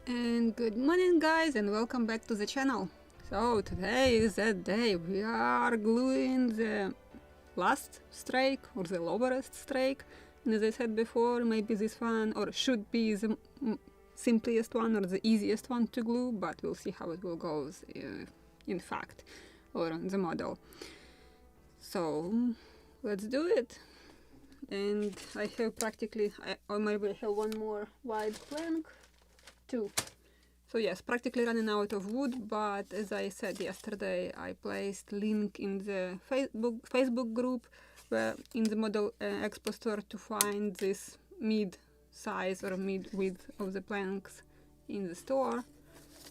And good morning guys, and welcome back to the channel. So today is that day we are gluing the last strake or the lowest strake, and as I said before, maybe this one or should be the simplest one or the easiest one to glue, but we'll see how it will go in fact or on the model. So let's do it. And I have practically, or maybe I have one more wide plank. Two. So yes, practically running out of wood, but as I said yesterday, I placed link in the Facebook group where in the model expo store to find this mid size or mid width of the planks in the store,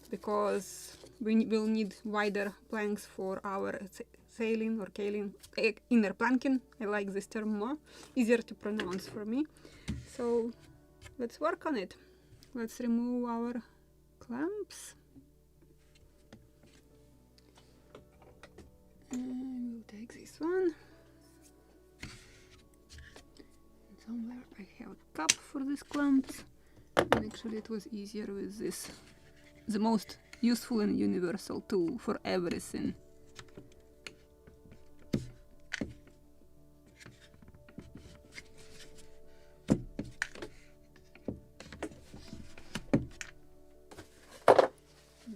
because we will need wider planks for our sailing or kaling, inner planking. I like this term more, easier to pronounce for me. So let's work on it. Let's remove our clamps. And we'll take this one. And somewhere I have a cup for these clamps. And actually it was easier with this. The most useful and universal tool for everything.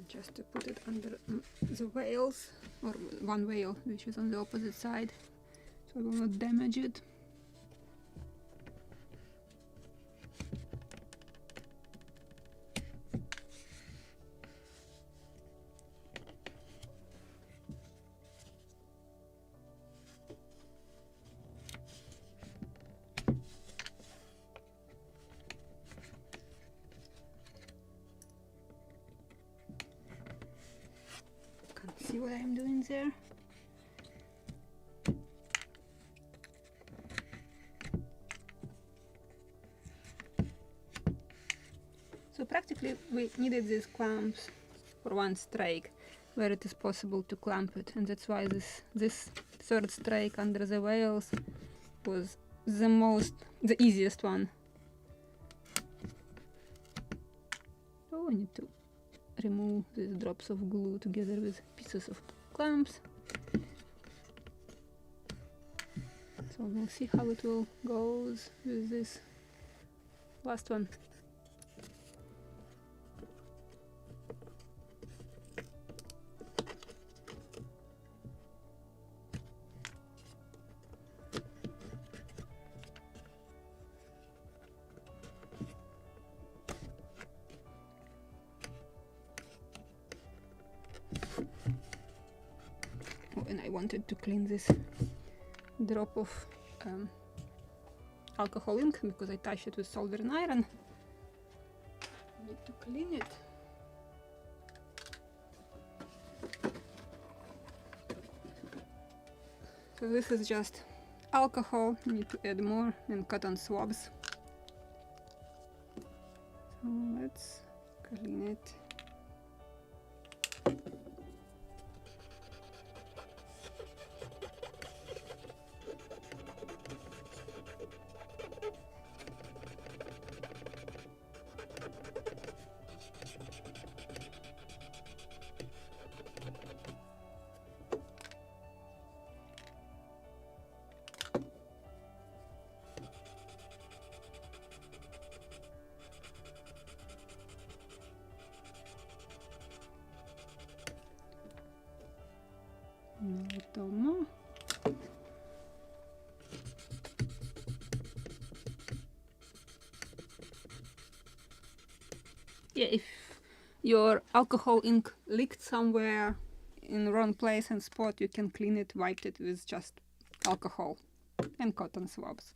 Just to put it under the whales, or one whale which is on the opposite side, so I will not damage it. See what I'm doing there? So practically we needed these clamps for one strike where it is possible to clamp it, and that's why this third strike under the whales was the easiest one. So I need to remove these drops of glue together with pieces of clamps. So we'll see how it will goes with this last one. And I wanted to clean this drop of alcohol ink because I touched it with soldering iron. I need to clean it. So this is just alcohol. I need to add more and cotton swabs. So let's clean it. A little more. Yeah, if your alcohol ink leaked somewhere in the wrong place and spot, you can clean it, wipe it with just alcohol and cotton swabs.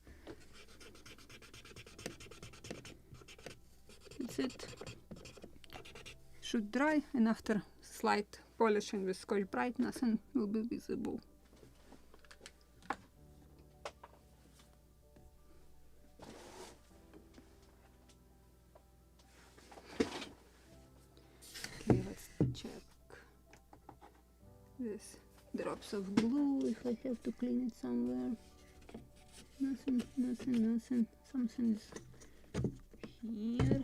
That's it. Should dry, and after slight polishing with Scotch Brite, nothing will be visible. Okay, let's check this drops of glue if I have to clean it somewhere. Nothing. Something is here.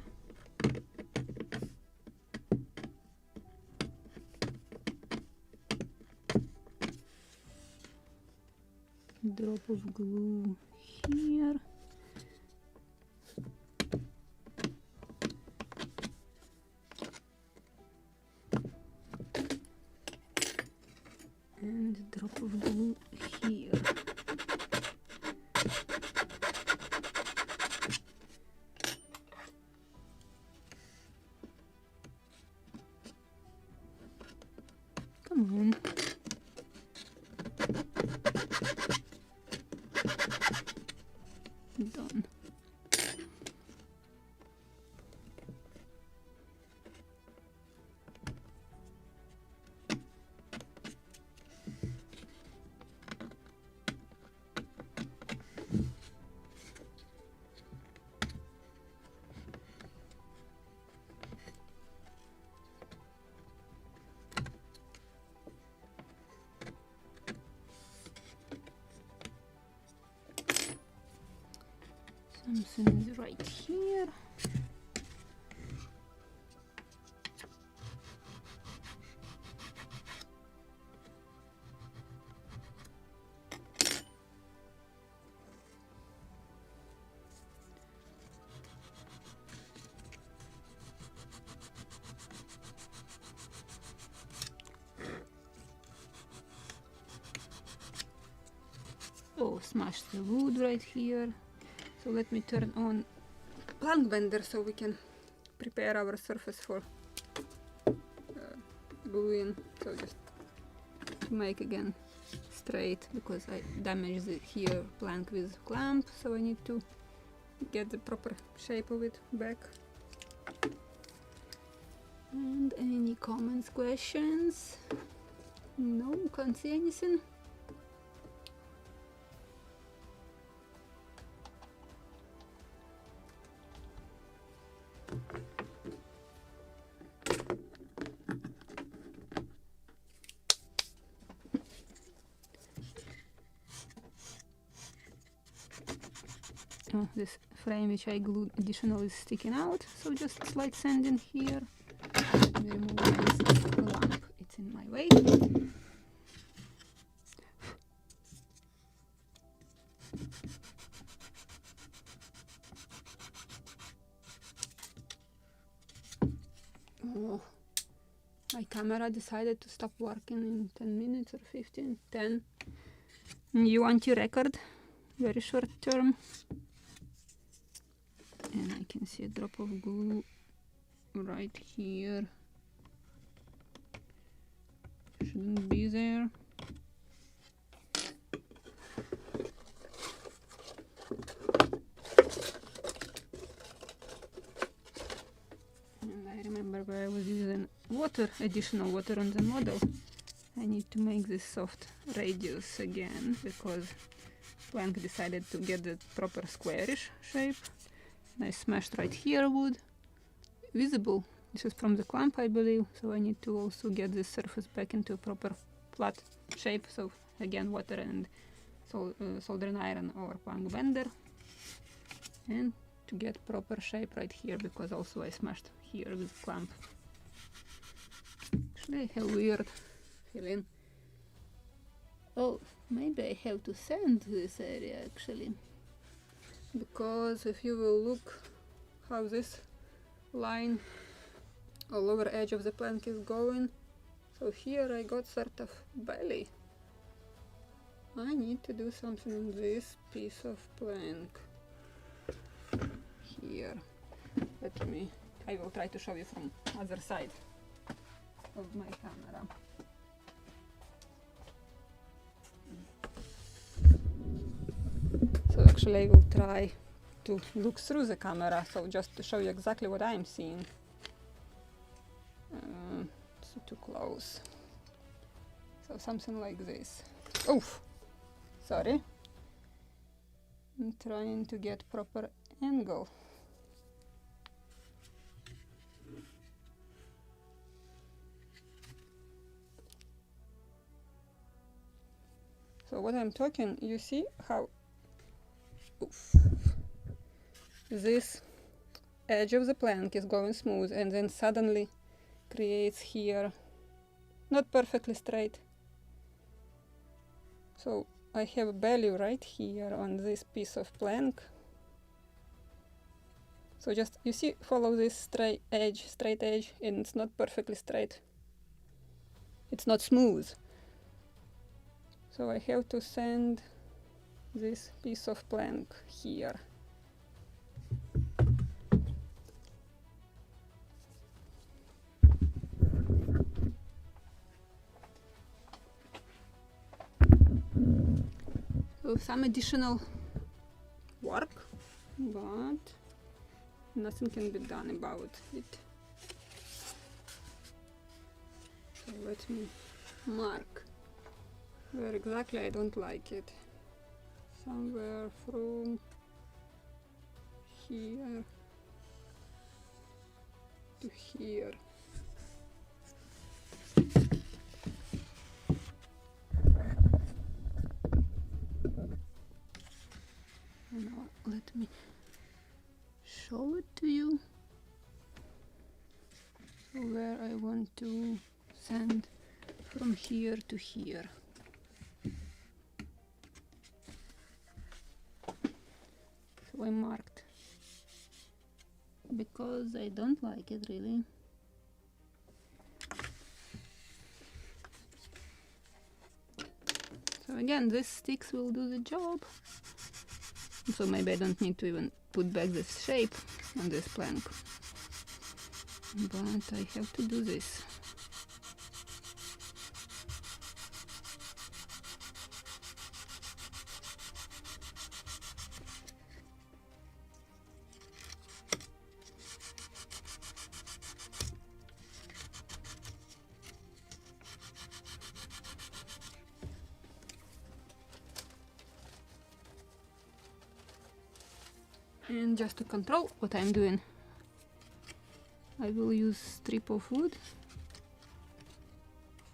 drop of glue here. And drop of glue here. Come on. Done. Something is right here. Oh, smash the wood right here. So let me turn on plank bender so we can prepare our surface for gluing. So just to make again straight, because I damaged the here plank with clamp, so I need to get the proper shape of it back. And any comments, questions? No, can't see anything. Oh, this frame which I glued additional is sticking out, so just slight sand in here. Remove this lamp, it's in my way. Oh, my camera decided to stop working in 10 minutes or 15. 10. New anti-record, very short term. And I can see a drop of glue right here. Shouldn't be there. And I remember where I was using water, additional water on the model. I need to make this soft radius again, because plank decided to get the proper squarish shape. I smashed right here wood, visible. This is from the clamp, I believe, so I need to also get this surface back into a proper flat shape. So again, water and soldering iron or plank bender, and to get proper shape right here, because also I smashed here with clamp. Actually, I have weird feeling. Oh, maybe I have to sand this area actually. Because if you will look how this line or lower edge of the plank is going, so here I got sort of belly. I need to do something on this piece of plank here. I will try to show you from other side of my camera. So actually I will try to look through the camera, so just to show you exactly what I'm seeing. So too close. So something like this. Oof! Sorry. I'm trying to get proper angle. So what I'm talking, you see how this edge of the plank is going smooth and then suddenly creates here not perfectly straight. So I have a belly right here on this piece of plank. So just, you see, follow this straight edge, and it's not perfectly straight. It's not smooth. So I have to sand this piece of plank here. So some additional work, but nothing can be done about it. So let me mark where exactly I don't like it. Somewhere from here to here. Now let me show it to you. So where I want to sand from here to here. So I marked because I don't like it really. So again, these sticks will do the job. So maybe I don't need to even put back this shape on this plank. But I have to do this. And just to control what I'm doing, I will use strip of wood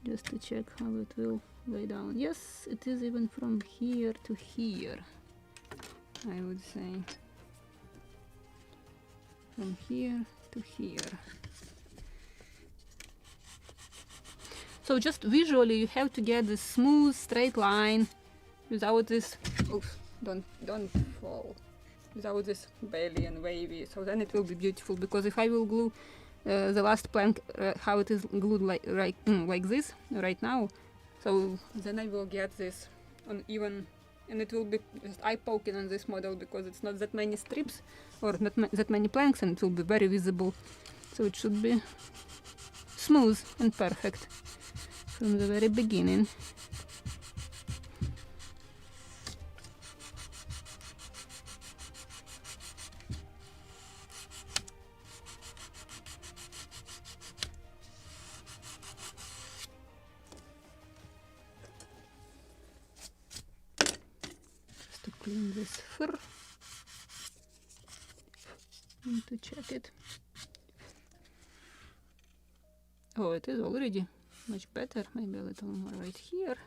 just to check how it will lay down. Yes, it is even from here to here, I would say. From here to here. So just visually you have to get this smooth straight line without this, oops, don't fall, without this belly and wavy, so then it will be beautiful. Because if I will glue the last plank how it is glued like this right now, so then I will get this uneven, and it will be just eye poking on this model because it's not that many strips or not that many planks, and it will be very visible. So it should be smooth and perfect from the very beginning. To clean this fur and to check it. Oh, it is already much better. Maybe a little more right here.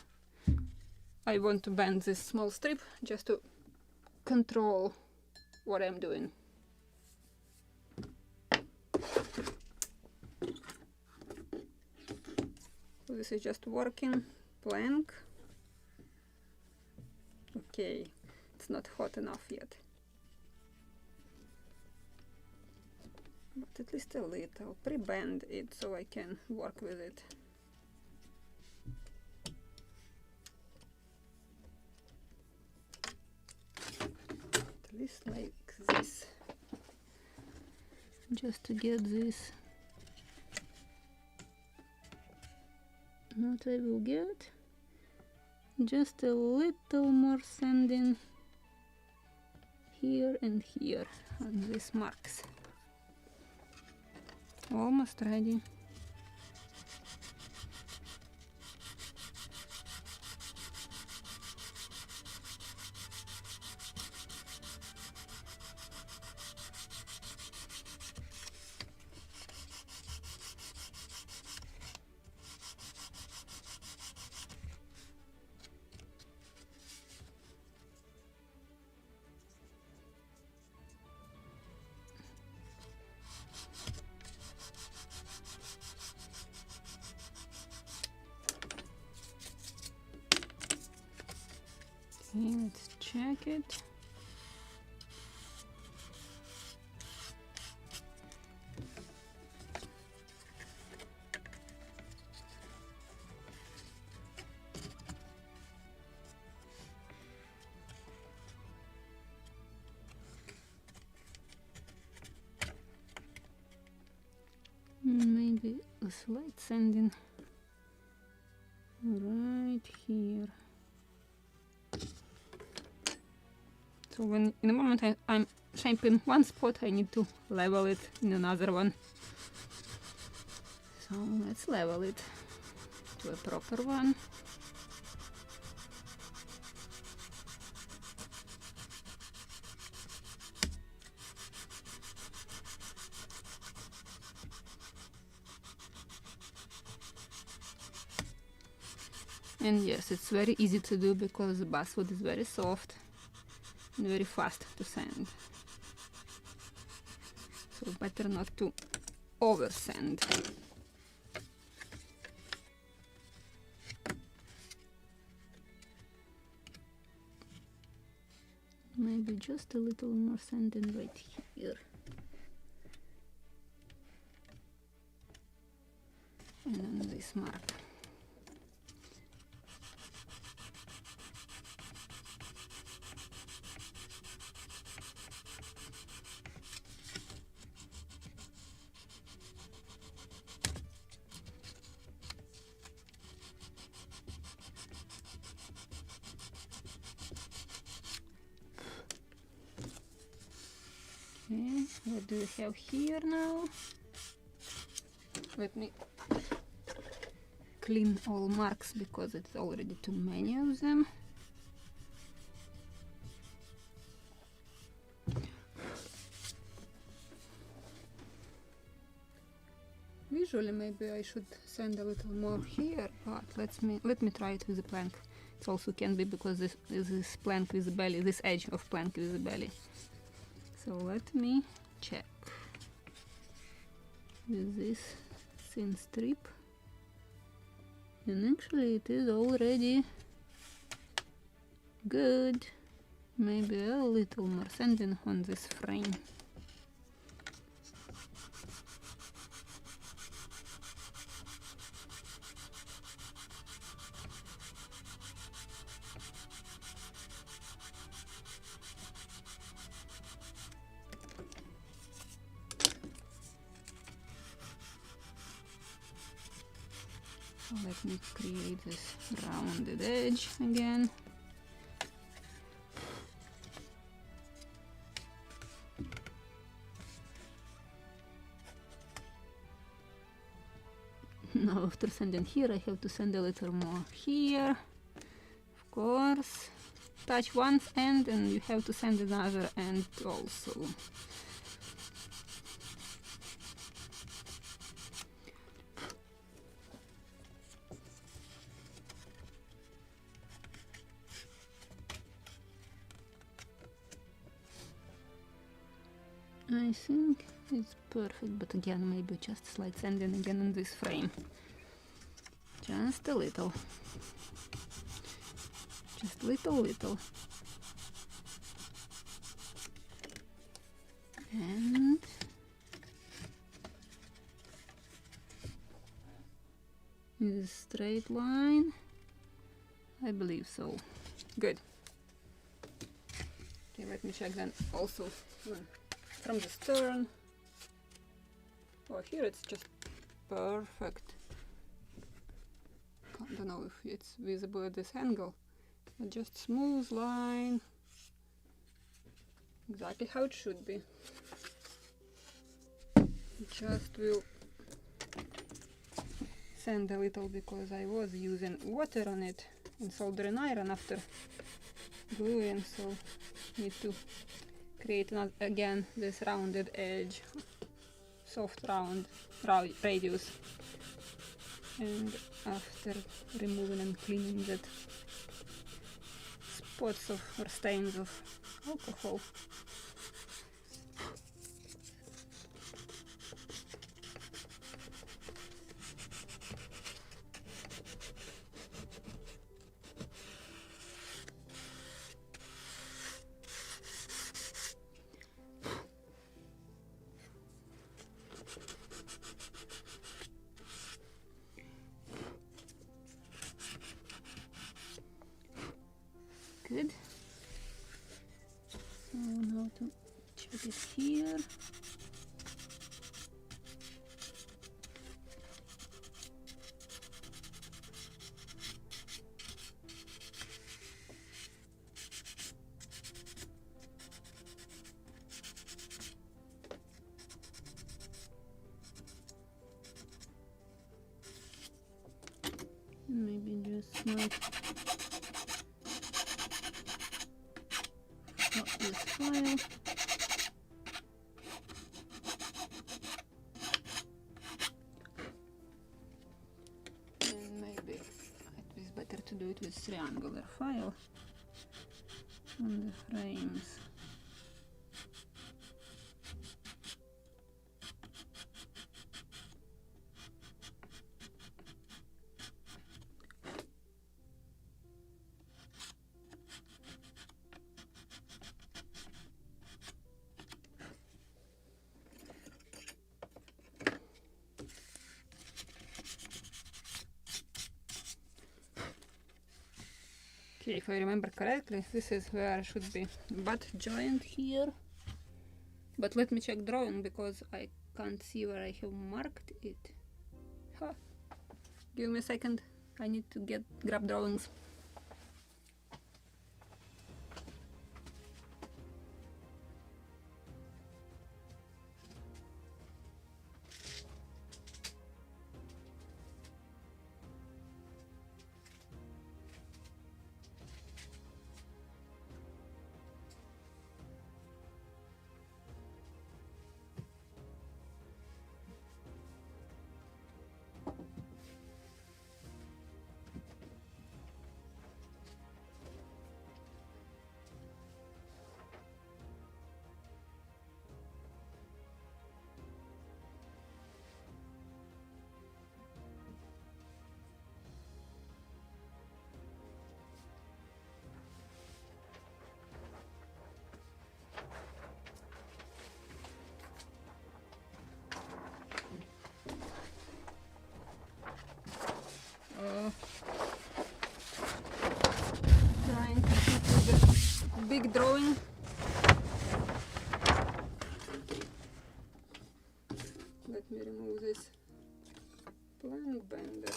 I want to bend this small strip just to control what I'm doing. So this is just working plank. Okay, it's not hot enough yet, but at least a little. Pre-bend it so I can work with it. At least like this, just to get this. What I will get, just a little more sanding here and here on these marks. Almost ready. Okay, let's check it. Maybe a slight sanding right here. So when in the moment I'm shaping one spot, I need to level it in another one. So let's level it to a proper one. And yes, it's very easy to do because the basswood is very soft and very fast to sand. So better not to over sand. Maybe just a little more sanding right here. And then this mark. Okay, what do we have here now? Let me clean all marks because it's already too many of them. Usually maybe I should sand a little more here, but let me try it with the plank. It also can be because this plank with the belly, this edge of plank with the belly. So let me check with this thin strip, and actually it is already good. Maybe a little more sanding on this frame. Let me create this rounded edge again. Now after sanding here, I have to sand a little more here. Of course, touch one end and you have to sand another end also. I think it's perfect, but again, maybe just slight sanding again on this frame. Just a little. Just little. And is a straight line? I believe so. Good. Okay, let me check then also from the stern. Oh, here it's just perfect. I don't know if it's visible at this angle, but just smooth line, exactly how it should be. Just will sand a little because I was using water on it and soldering iron after gluing, so need to create again this rounded edge, soft round radius, and after removing and cleaning that spots of or stains of alcohol. So now to check it here. Maybe just might stop this file. And maybe it is better to do it with triangular file on the frames. Okay, if I remember correctly, this is where should be butt joint here. But let me check drawing because I can't see where I have marked it. Huh. Give me a second. I need to grab drawings. Trying to keep with the big drawing. Let me remove this plank bender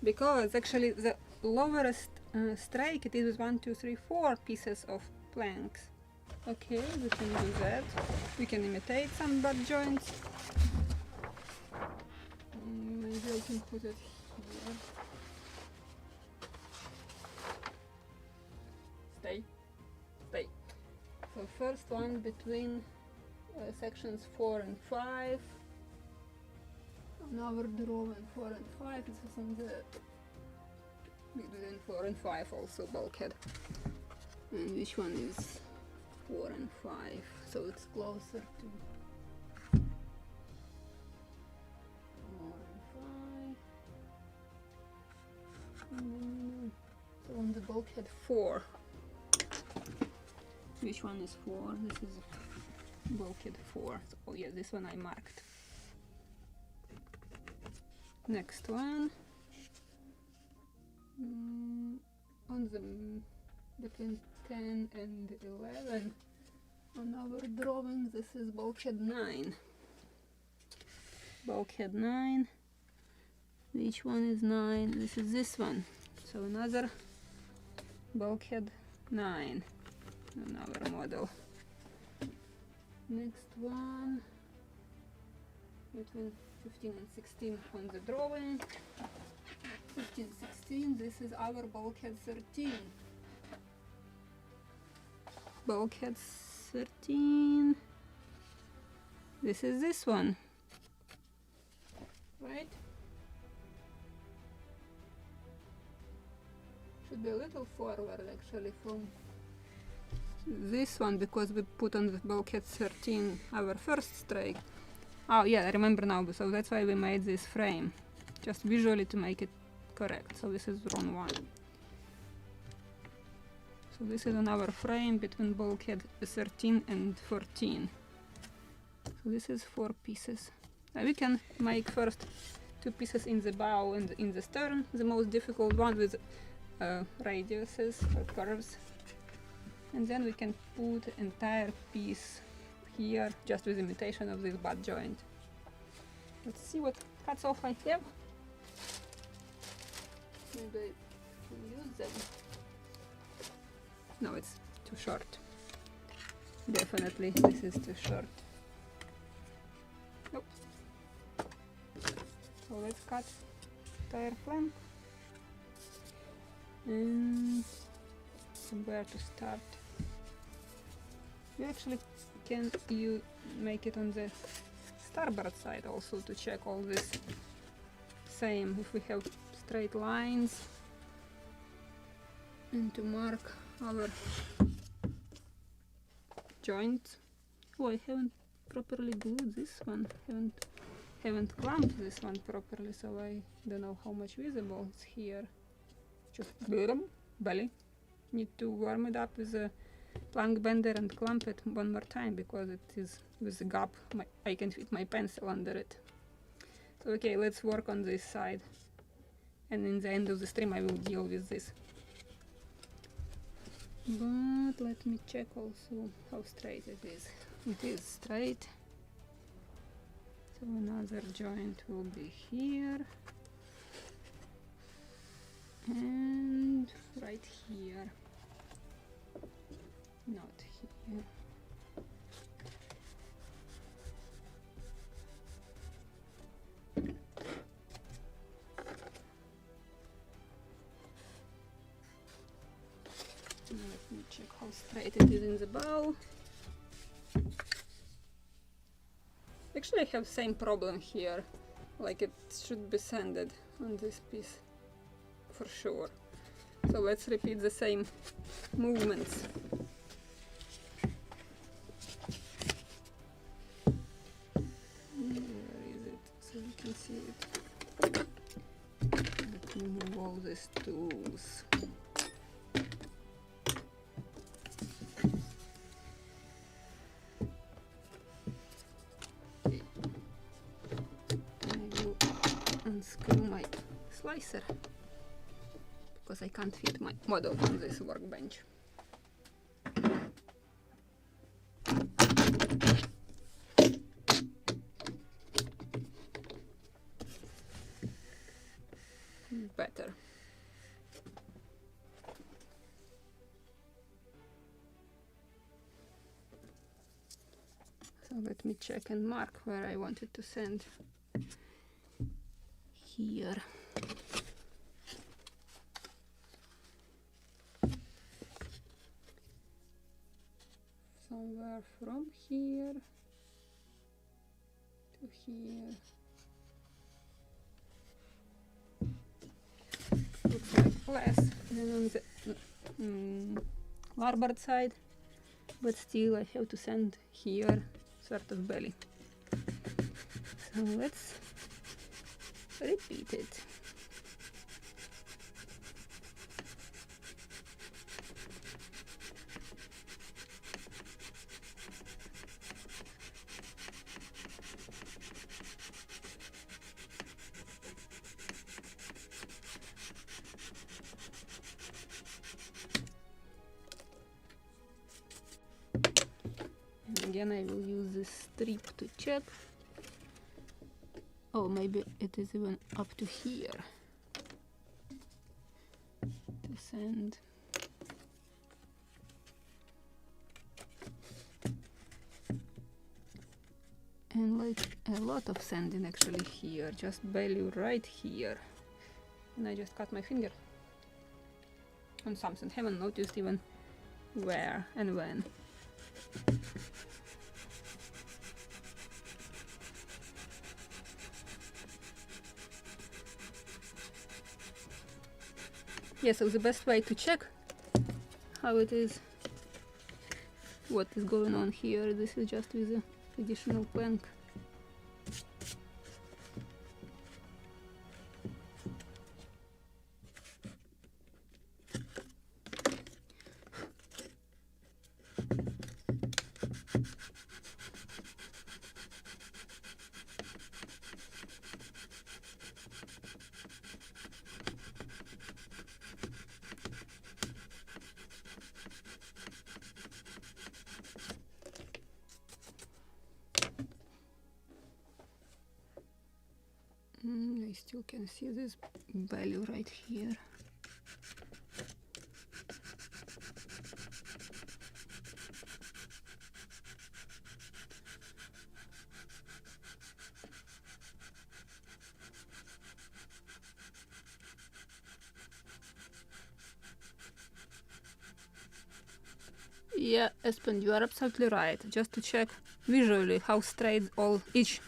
because actually the lowerest strake it is with 1, 2, 3, 4 pieces of planks. Okay, we can do that. We can imitate some butt joints. Maybe I can put it here. Stay. So first one between sections 4 and 5. Now we're drawing 4 and 5. This is on the between 4 and 5 also bulkhead. And which one is 4 and 5? So it's closer to 4 and 5. So on the bulkhead 4. Which one is 4? This is bulkhead 4. So, oh yeah, this one I marked. Next one. On the between 10 and 11 on our drawing, this is bulkhead 9. Bulkhead 9. Which one is 9? This is this one. So another bulkhead 9 on our model. Next one between 15 and 16 on the drawing. 15, 16, this is our bulkhead 13. Bulkhead 13. This is this one. Right? Should be a little forward actually from this one because we put on the bulkhead 13 our first strike. Oh yeah, I remember now, so that's why we made this frame. Just visually to make it correct. So this is wrong one. So this is on our frame between bulkhead 13 and 14. So this is 4 pieces. We can make first 2 pieces in the bow and in the stern, the most difficult one with radiuses or curves. And then we can put entire piece here just with imitation of this butt joint. Let's see what cuts off I have. Maybe I can use them. No, it's too short. Definitely this is too short. Nope. So let's cut entire flank. And from where to start? You actually can make it on the starboard side also to check all this same, if we have straight lines, and to mark our joint. Oh, I haven't properly glued this one, haven't clamped this one properly, so I don't know how much visible it's here. Just belly. Need to warm it up with a plank bender and clamp it one more time, because it is with the gap. I can fit my pencil under it. So okay, let's work on this side, and in the end of the stream I will deal with this. But let me check also how straight it is. It is straight. So another joint will be here and right here, not here. Let me check how straight it is in the bow. Actually, I have same problem here, like it should be sanded on this piece for sure. So let's repeat the same movements. Where is it? So you can see it. Let me move all these tools. Okay. I will unscrew my slicer, because I can't fit my model on this workbench. Better. So let me check and mark where I wanted to send. Here. Somewhere from here to here. Looks like less than on the larboard side, but still I have to send here sort of belly. So let's repeat it. Again, I will use this strip to check. Oh, maybe it is even up to here to send. And like a lot of sanding actually here, just barely right here. And I just cut my finger on something, haven't noticed even where and when. Yeah, so the best way to check how it is, what is going on here, this is just with a additional plank. still can see this value right here. Yeah, Espen, you are absolutely right. Just to check visually how straight each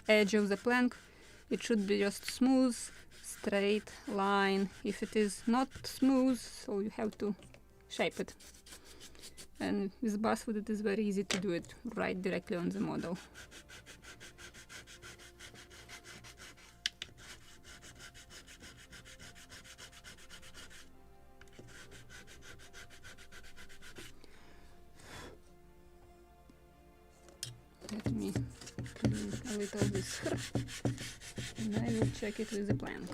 edge of the plank, it should be just smooth, straight line. If it is not smooth, so you have to shape it. And with basswood it is very easy to do it right directly on the model. Let me clean a little this here, and I will check it with the plank.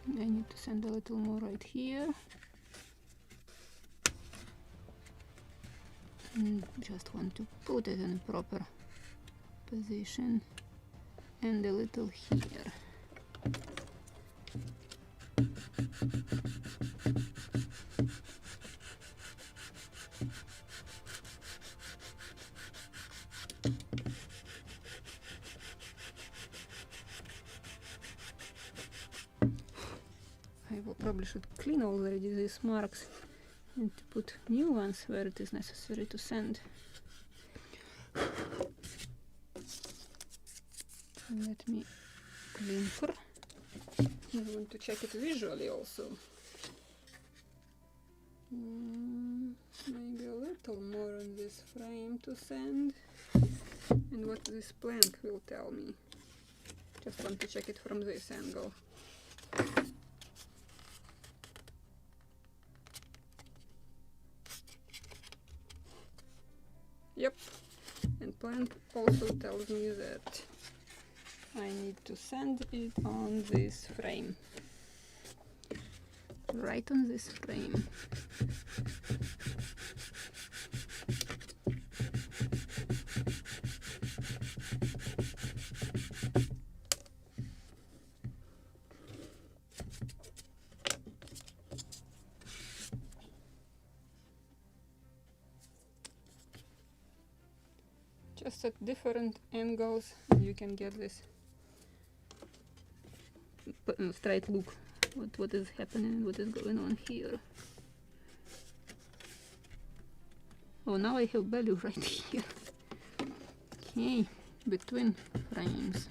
I need to sand a little more right here. And just want to put it in a proper position, and a little here. I probably should clean already these marks and to put new ones where it is necessary to sand. Let me clean her. I want to check it visually also. Maybe a little more on this frame to sand, and what this plank will tell me. Just want to check it from this angle. Yep, and plank also tells me that I need to sand it on this frame. Right on this frame. Just at different angles you can get this straight look what is happening, what is going on here. Oh, now I have value right here. Okay, between frames.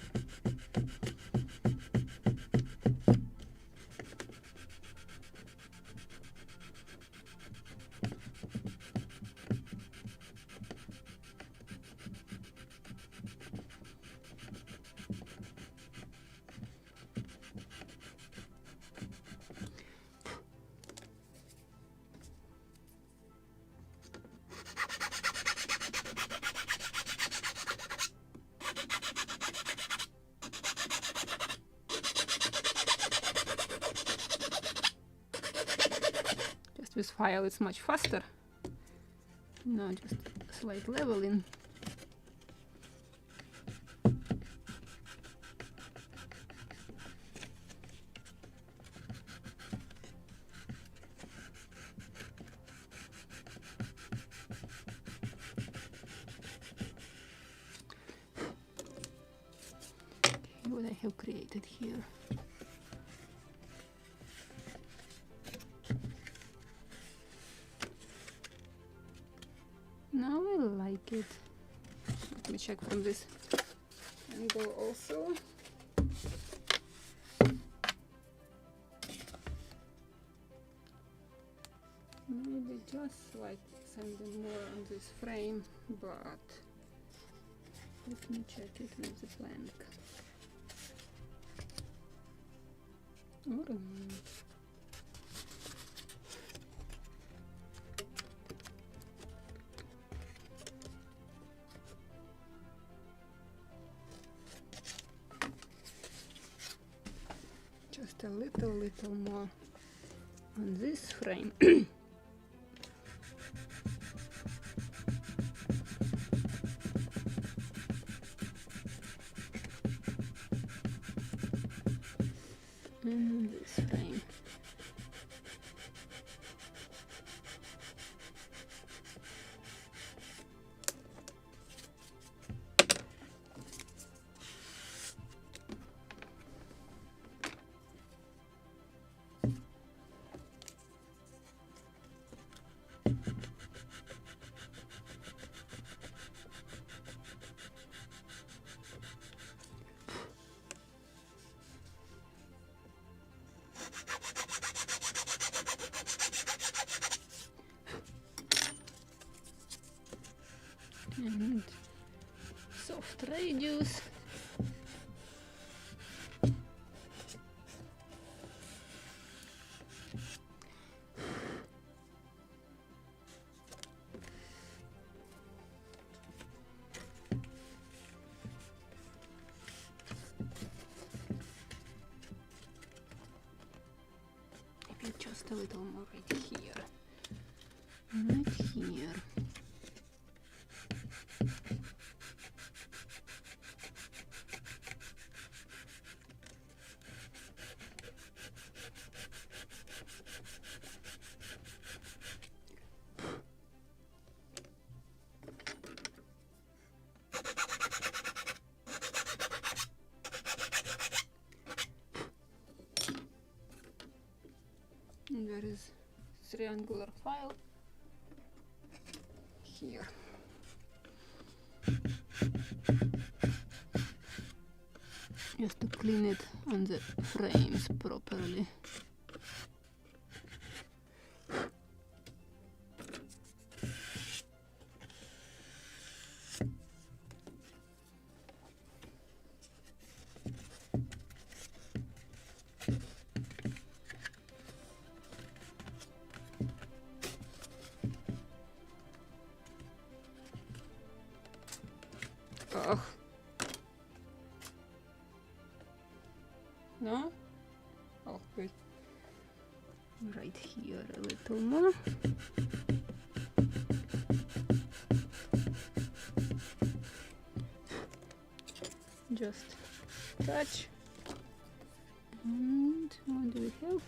This file is much faster. No, just slight leveling. Okay, what I have created here. Now I like it. Let me check from this angle also. Maybe just like sanding more on this frame, but let me check it with the plank. Just a little more on this frame. and this frame. And soft radius. Maybe just a little more right here. Right here. And there is triangular file here. Just to clean it on the frames properly. Oh. No? Oh, good. Right here a little more. Just touch. And what do we have?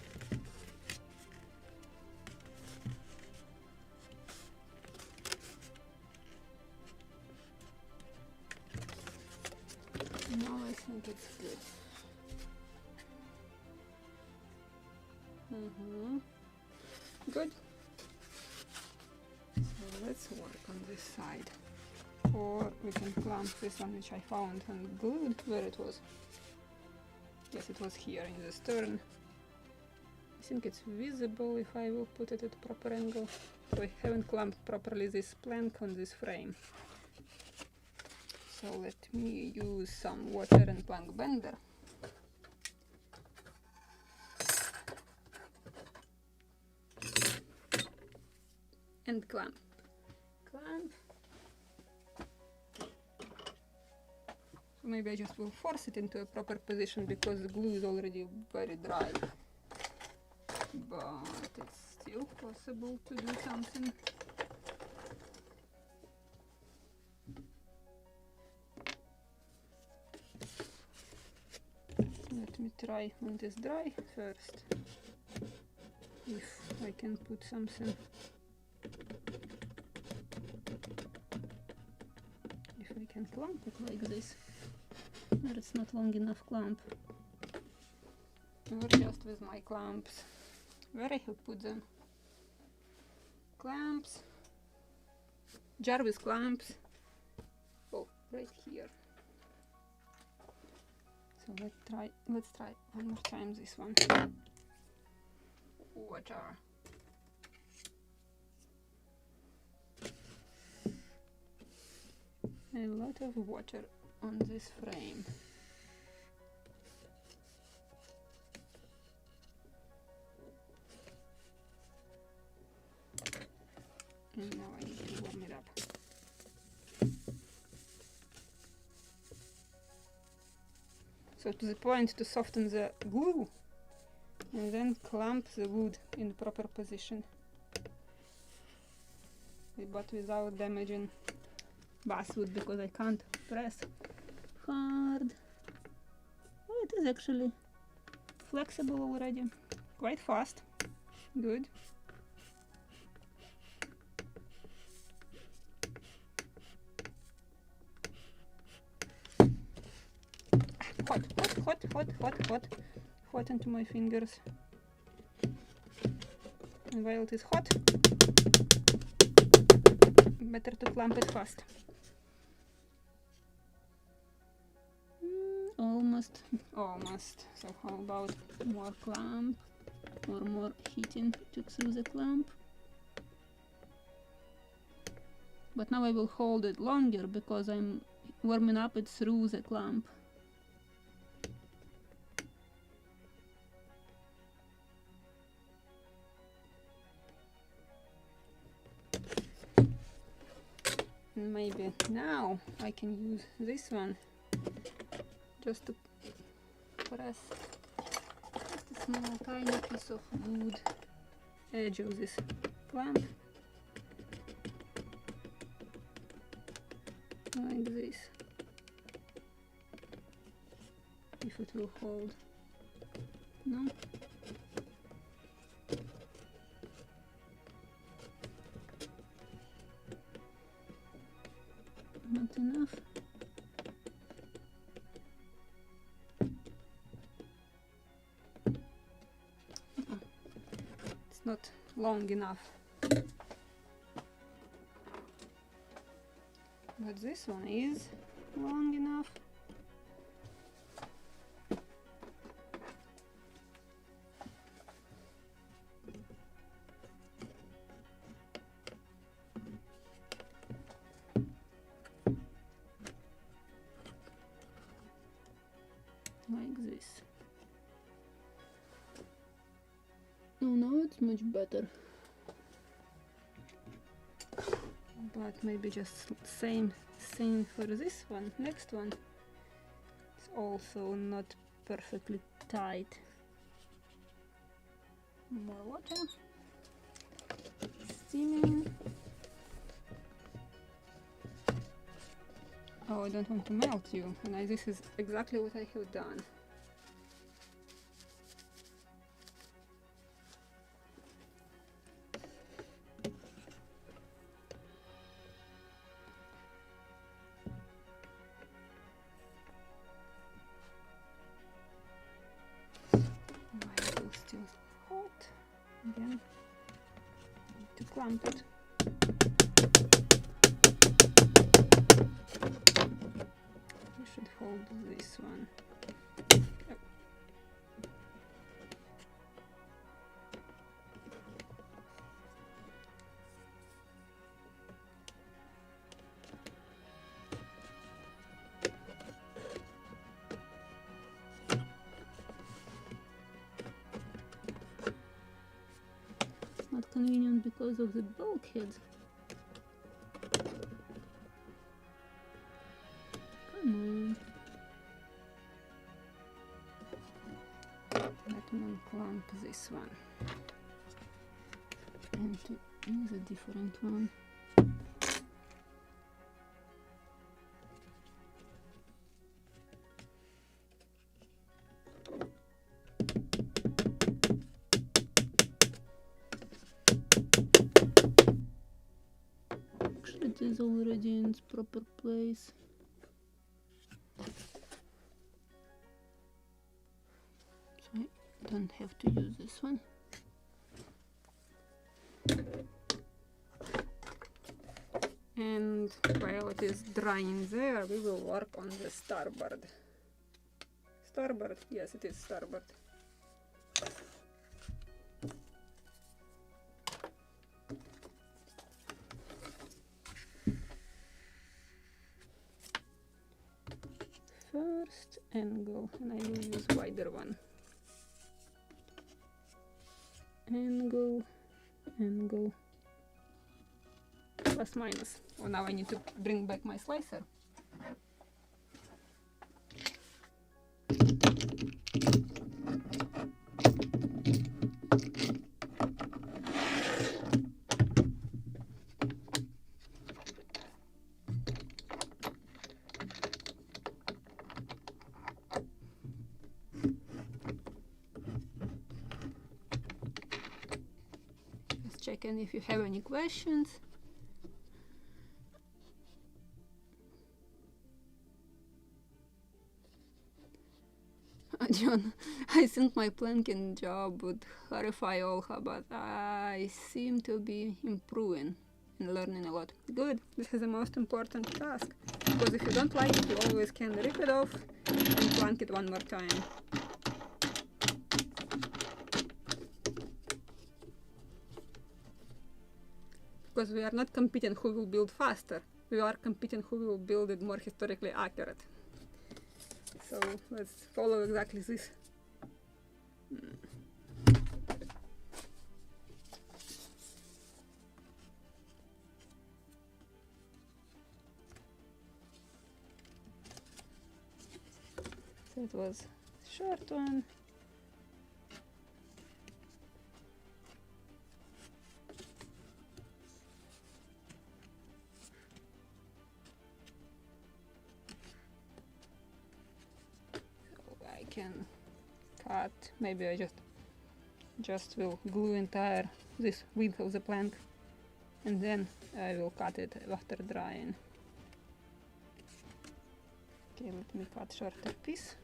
Now I think it's good. Good. So let's work on this side. Or we can clamp this one, which I found and glued. Where it was? Yes, it was here in the stern. I think it's visible if I will put it at a proper angle. So I haven't clamped properly this plank on this frame. So let me use some water and plank bender. And clamp. Clamp. So maybe I just will force it into a proper position because the glue is already very dry. But it's still possible to do something. Let me try when it is dry first. If I can put something. If I can clamp it like this. But it's not long enough clamp. Or just with my clamps. Where I have put them? Clamps. Jar with clamps. Oh, right here. So let's try one more time this one. Water. A lot of water on this frame. And now I need to warm it up. So to the point to soften the glue and then clamp the wood in the proper position, but without damaging basswood because I can't press hard. Oh, it is actually flexible already, quite fast. Good. Hot into my fingers. And while it is hot, better to clamp it fast. Almost. So how about more clamp or more heating through the clamp? But now I will hold it longer because I'm warming up it through the clamp. And maybe now I can use this one just to press just a small tiny piece of wood edge of this clamp like this, if it will hold. No? Not enough? It's not long enough. But this one is long enough. Like this. Oh, now it's much better. But maybe just same for this one. Next one. It's also not perfectly tight. More water. Steaming. Oh, I don't want to melt you. And this is exactly what I have done. While it's still hot, again, to clamp it. Should hold this one. Okay. It's not convenient because of the bulkhead. Let me unclamp this one and to use a different one. Actually, it is already in its proper place. Don't have to use this one. And while it is drying there, we will work on the starboard. Starboard? Yes, it is starboard. First angle, and I will use wider one. Angle, plus minus. Oh, now I need to bring back my slicer. checking if you have any questions. John, I think my planking job would horrify Olha, but I seem to be improving and learning a lot. Good, this is the most important task, because if you don't like it, you always can rip it off and plank it one more time. Because we are not competing who will build faster, we are competing who will build it more historically accurate. So let's follow exactly this. So it was short one. Can cut, maybe I just will glue entire this width of the plank, and then I will cut it after drying. Okay, let me cut shorter piece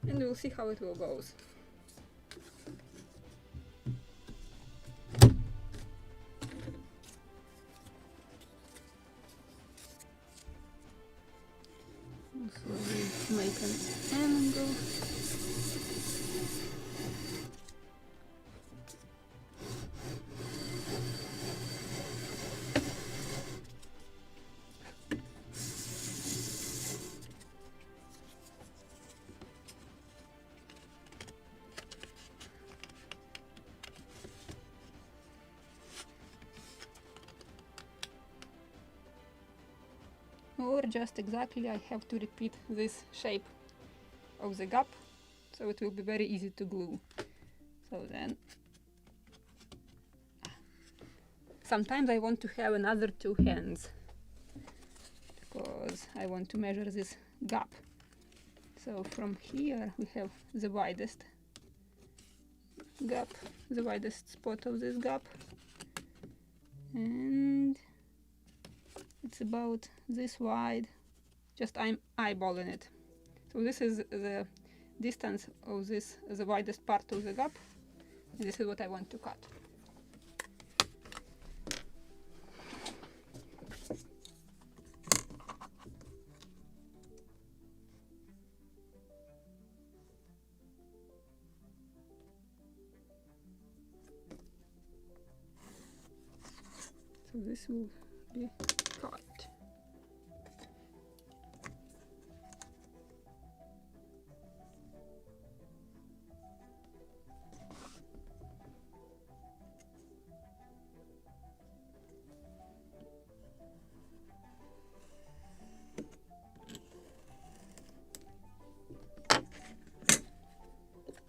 and we'll see how it will go. Also make an angle. Or just exactly I have to repeat this shape of the gap, so it will be very easy to glue. So then sometimes I want to have another two hands because I want to measure this gap. So from here we have the widest gap, the widest spot of this gap, and it's about this wide. Just I'm eyeballing it. So this is the distance of this, the widest part of the gap, and this is what I want to cut. So this will be cut.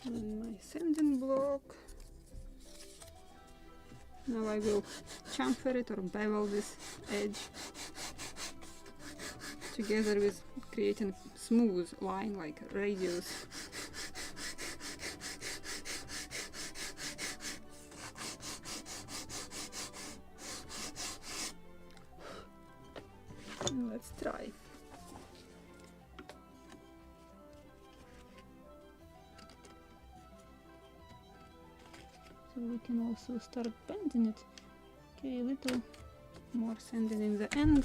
And my sanding block. Now I will chamfer it or bevel this edge together with creating smooth line like a radius. And let's try. So we can also start bending it. Okay, a little more sanding in the end.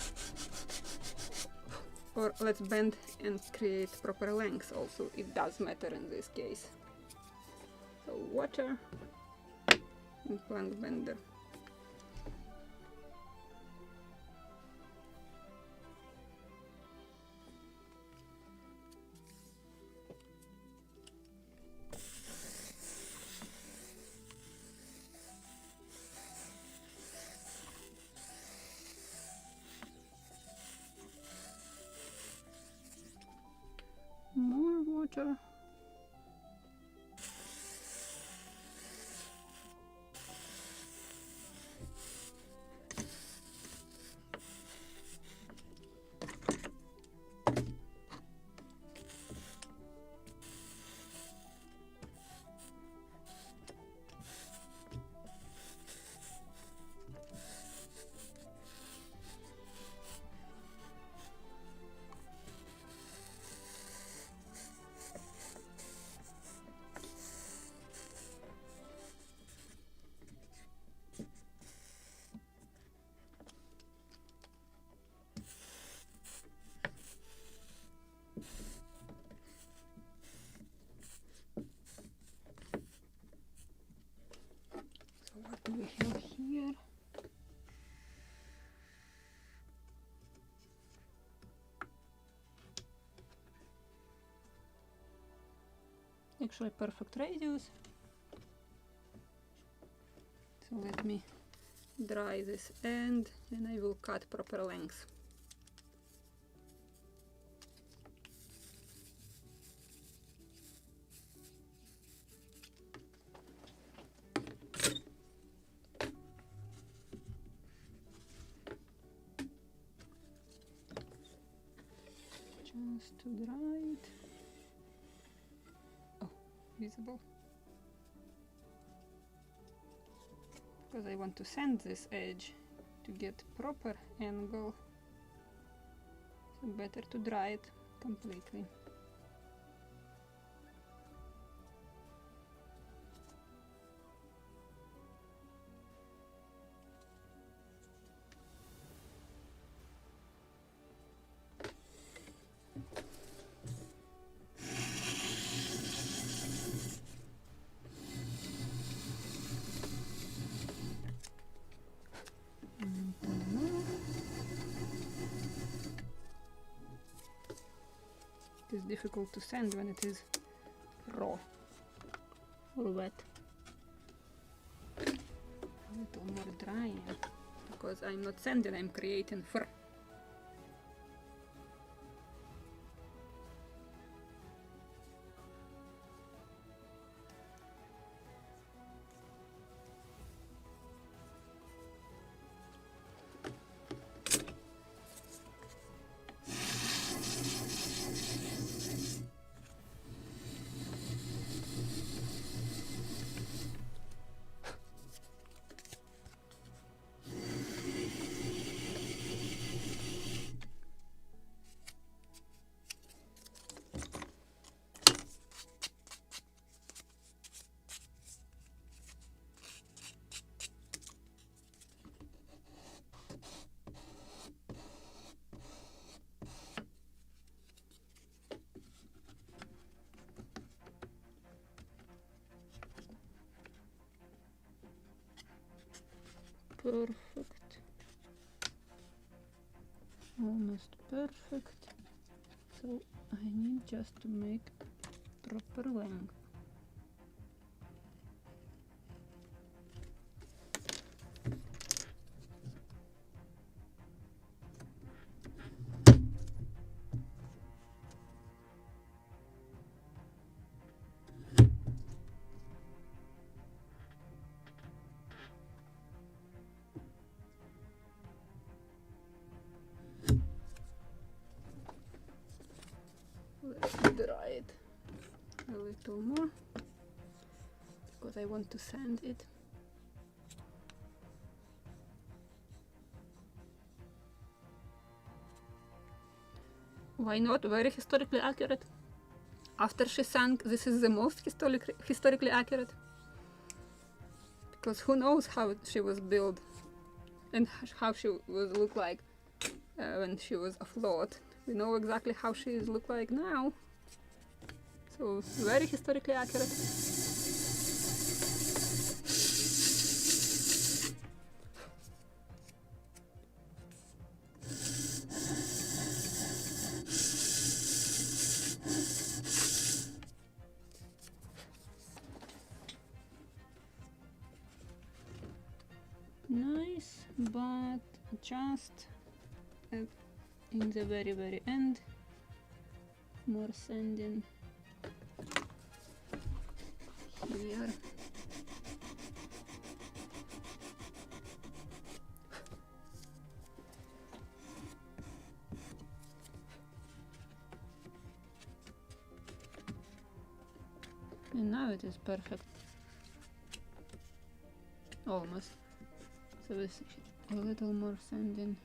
Or let's bend and create proper length also. It does matter in this case. So water and plank bender. More water. actually perfect radius. So let me dry this end and I will cut proper length. Just to dry it. Oh, visible. Because I want to sand this edge to get proper angle. So better to dry it completely. It is difficult to sand when it is raw or wet. A little more dry, because I'm not sanding, I'm creating fur. Perfect. Almost perfect. So I need just to make proper length. Let's dry it a little more because I want to sand it. Why not? Very historically accurate. After she sank, this is the most historically accurate. Because who knows how she was built and how she was look like when she was afloat. We know exactly how she look like now. So very historically accurate. Nice, but just in the very end, more sanding here. And now it is perfect. Almost. So this a little more sanding.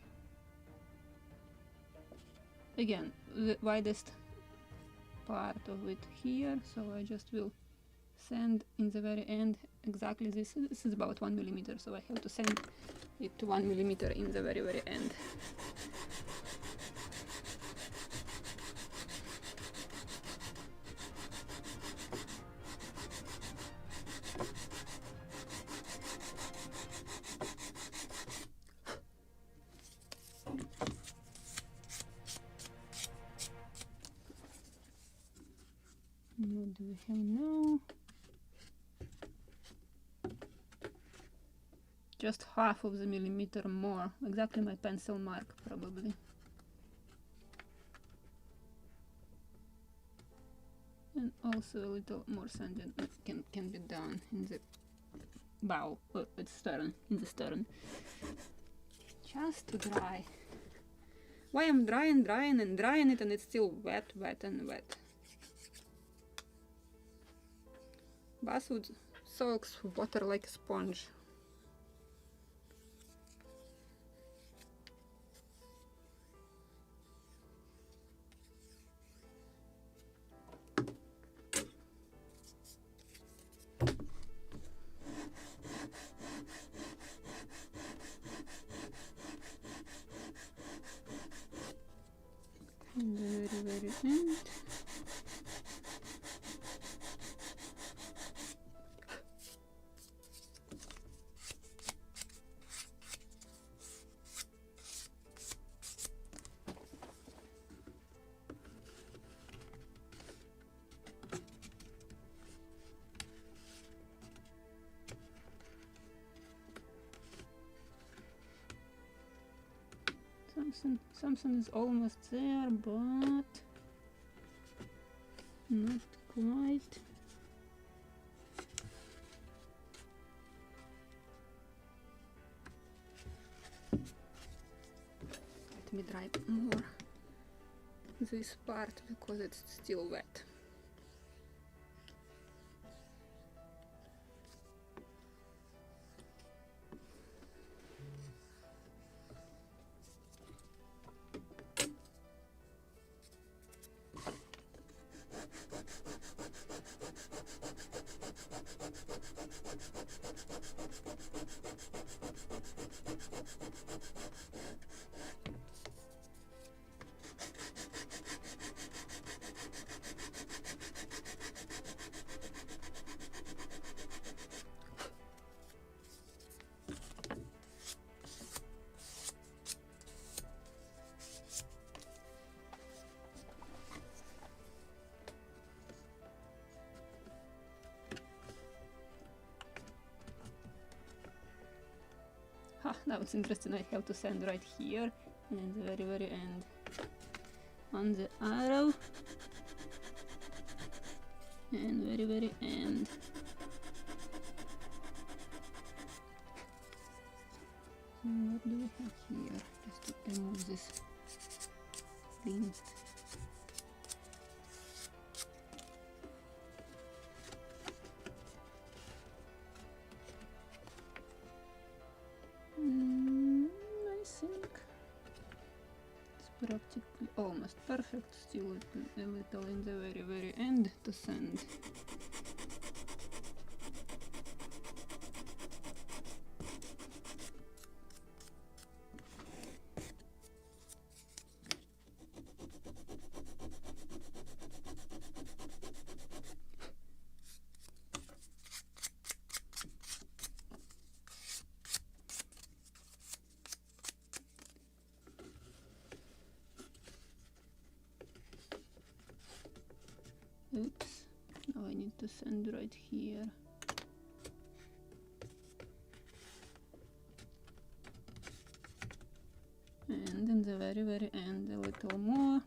Again, the widest part of it here, so I just will sand in the very end exactly this. This is about 1 millimeter, so I have to sand it to 1 millimeter in the very end. Not do we have now? Just half of the millimeter more, exactly my pencil mark probably. And also a little more sand can be done in the bow, at stern, in the stern. Just to dry. Why I'm drying it and it's still wet and wet. Basswood soaks water like a sponge. Very end. Something is almost there, but not quite. Let me dry more this part because it's still wet. Now it's interesting, I have to sand right here and the very end on the arrow and very end. What do we have here? Just to remove this lint. Practically almost perfect, still a little in the very end to sand. Oops, now I need to sand right here. And in the very end a little more.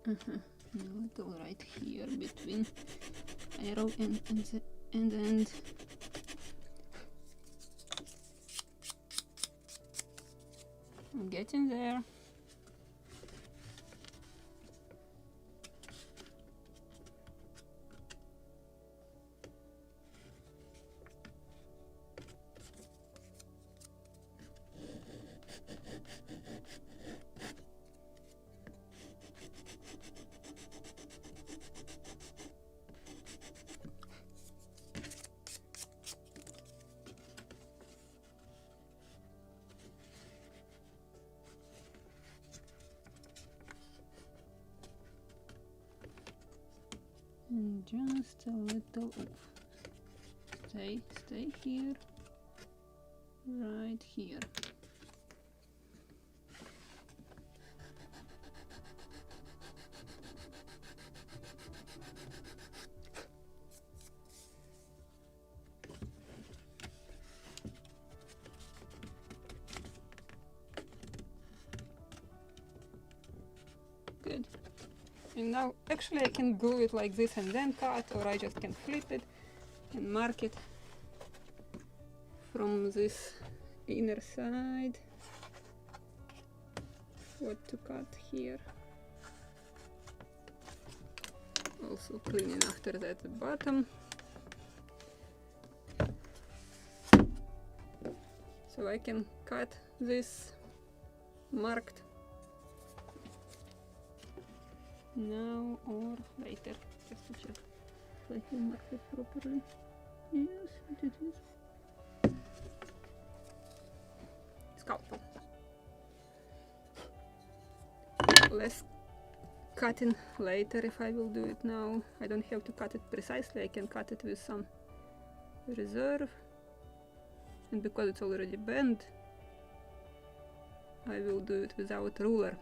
A little right here between arrow and the end. I'm getting there. just a little off. Stay here, right here. Good. And now actually I can glue it like this and then cut, or I just can flip it and mark it from this inner side what to cut here. Also cleaning after that the bottom. So I can cut this marked now or later, just to check if I have marked it properly. Yes, it is. Scalpel. Less cutting later if I will do it now. I don't have to cut it precisely, I can cut it with some reserve. And because it's already bent, I will do it without ruler.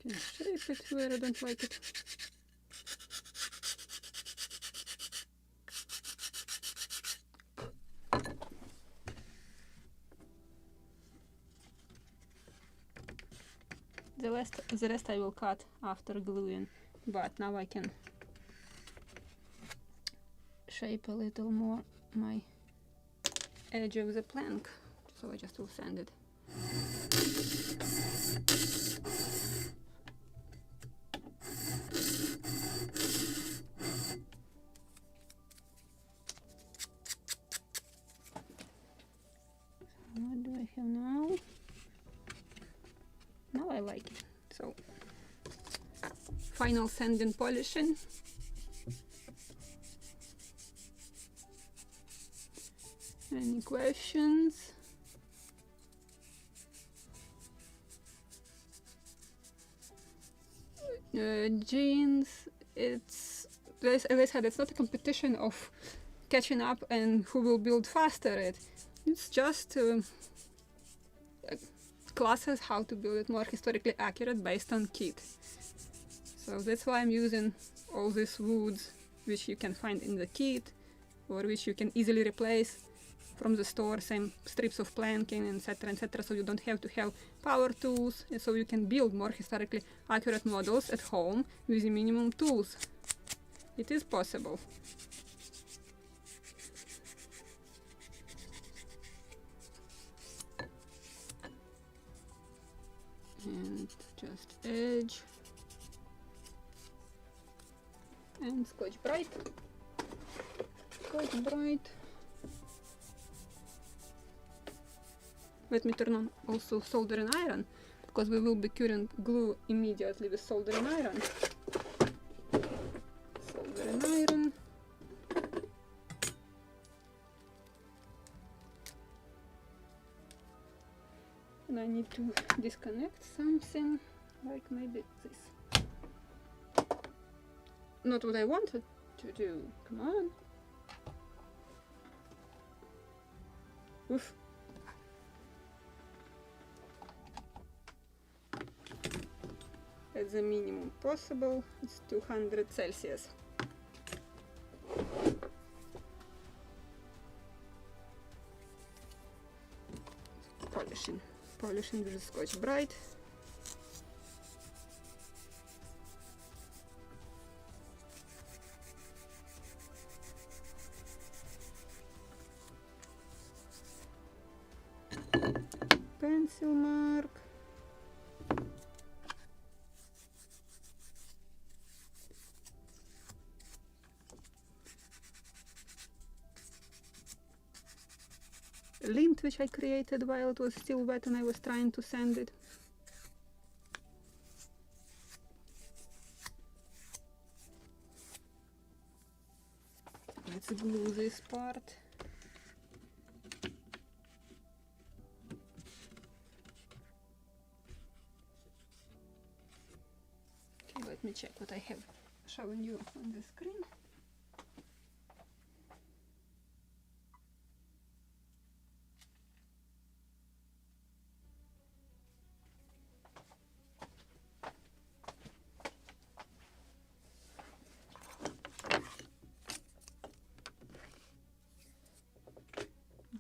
Can shape it where I don't like it. The rest I will cut after gluing, but now I can shape a little more my edge of the plank, so I just will sand it. What do I have now? Now I like it. So, final sanding, polishing. Any questions? Jeans, it's, as I said, it's not a competition of catching up and who will build faster. It's just classes how to build it more historically accurate based on kit. So that's why I'm using all these woods which you can find in the kit or which you can easily replace from the store, same strips of planking, etc., so you don't have to have power tools, and so you can build more historically accurate models at home with minimum tools. It is possible. And just edge and Scotch Brite. Let me turn on also soldering iron, because we will be curing glue immediately with soldering iron. Soldering iron. And I need to disconnect something, like maybe this. Not what I wanted to do. Come on. Oof. At the minimum possible, it's 200 Celsius. Polishing with Scotch Brite. pencil mark. A lint which I created while it was still wet and I was trying to sand it. Let's glue this part. Okay, let me check what I have shown you on the screen.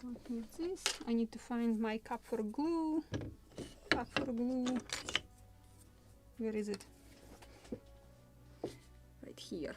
Don't need this. I need to find my cup for glue. Cup for glue. Where is it? Right here.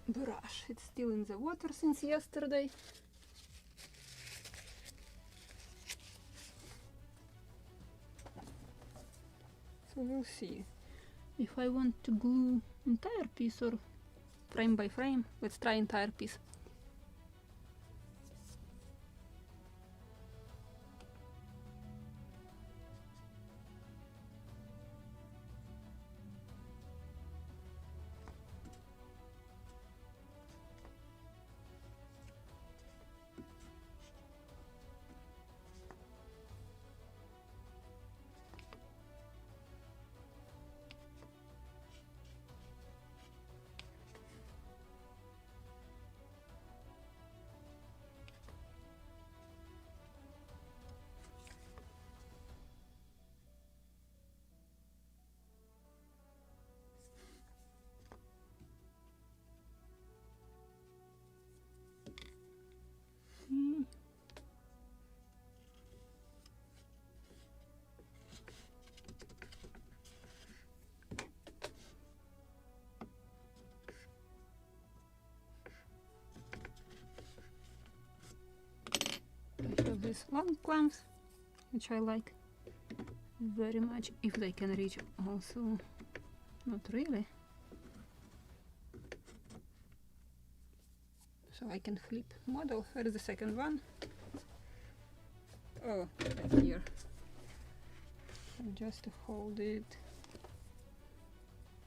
Brush. It's still in the water since yesterday. So we'll see. If I want to glue entire piece or frame by frame, let's try entire piece. I have these long clamps, which I like very much, if they can reach also. Not really. So I can flip model. Where is the second one? Oh, right here. And just to hold it.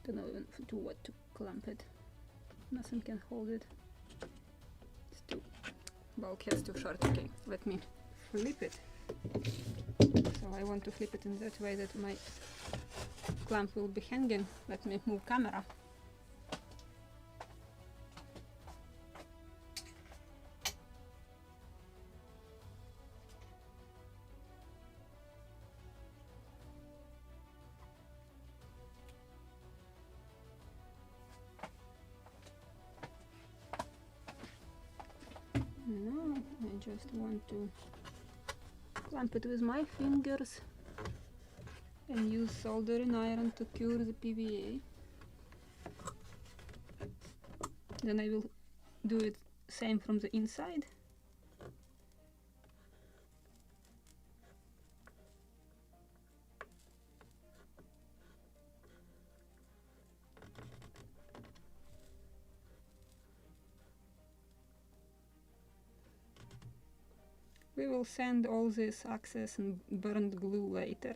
Don't know even to what to clamp it. Nothing can hold it. It's too bulky, it's too short. Okay, let me flip it. So I want to flip it in that way that my clamp will be hanging. Let me move camera. Now I just want to clamp it with my fingers and use soldering iron to cure the PVA. Then I will do it same from the inside. We will sand all this excess and burnt glue later.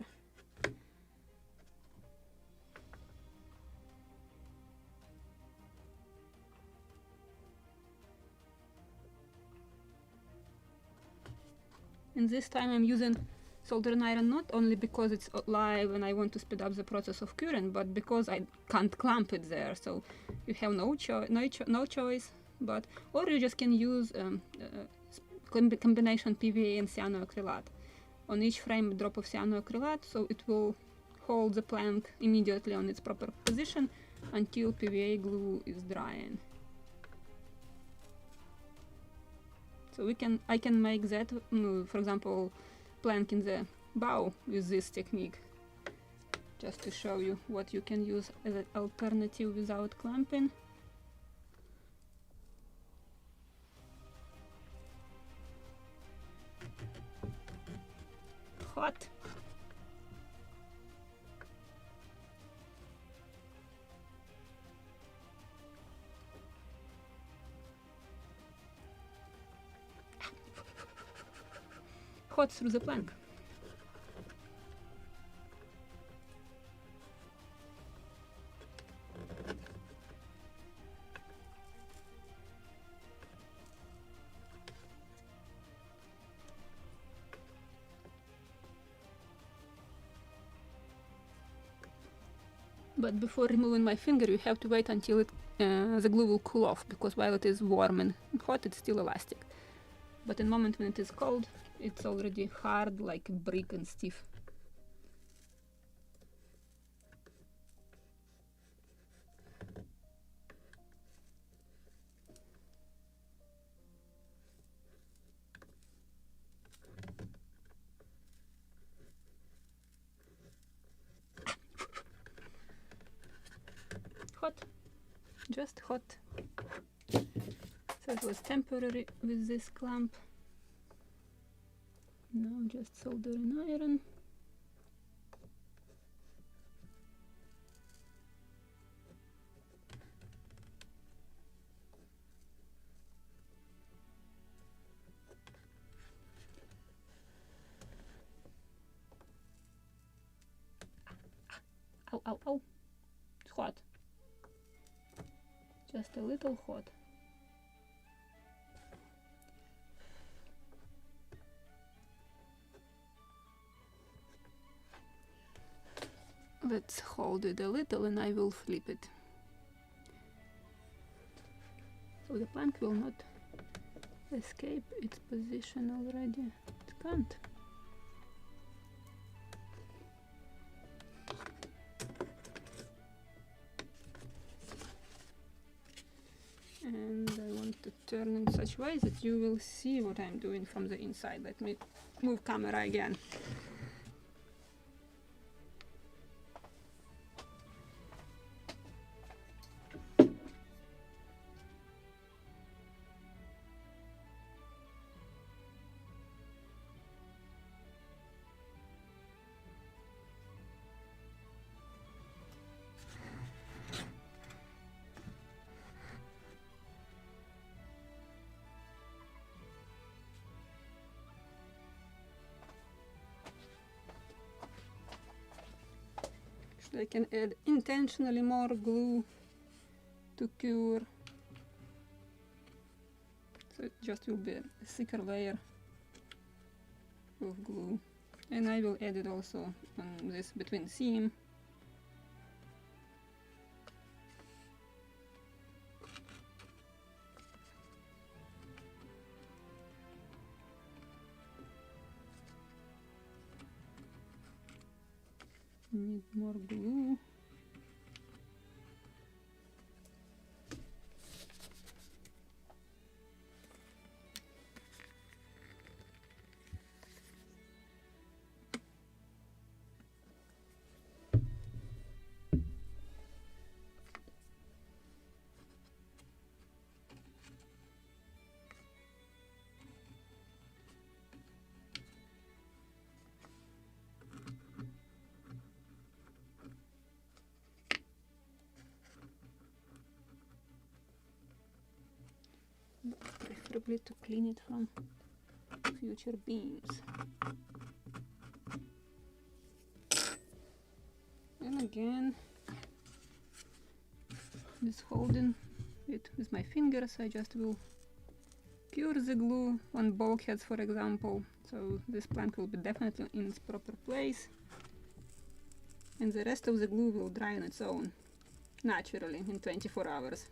And this time I'm using soldering iron not only because it's live and I want to speed up the process of curing, but because I can't clamp it there. So you have no choice, but or you just can use combination PVA and cyanoacrylate. On each frame a drop of cyanoacrylate, so it will hold the plank immediately on its proper position, until PVA glue is drying. So I can make that, for example, plank in the bow with this technique, just to show you what you can use as an alternative without clamping. Hot. Hot through the plank. But before removing my finger, you have to wait until the glue will cool off, because while it is warm and hot, it's still elastic. But in the moment when it is cold, it's already hard like a brick and stiff. Hot, just hot. So it was temporary with this clamp. Now just soldering iron. Ow, ow, ow. It's hot. Just a little hot. Let's hold it a little and I will flip it. So the plank will not escape its position already. It can't. And I want to turn in such way that you will see what I'm doing from the inside. Let me move camera again. I can add intentionally more glue to cure, so it just will be a thicker layer of glue. And I will add it also on this between seam. Need more glue. Preferably to clean it from future beams. And again, just holding it with my fingers, I just will cure the glue on bulkheads, for example, so this plank will be definitely in its proper place, and the rest of the glue will dry on its own, naturally, in 24 hours.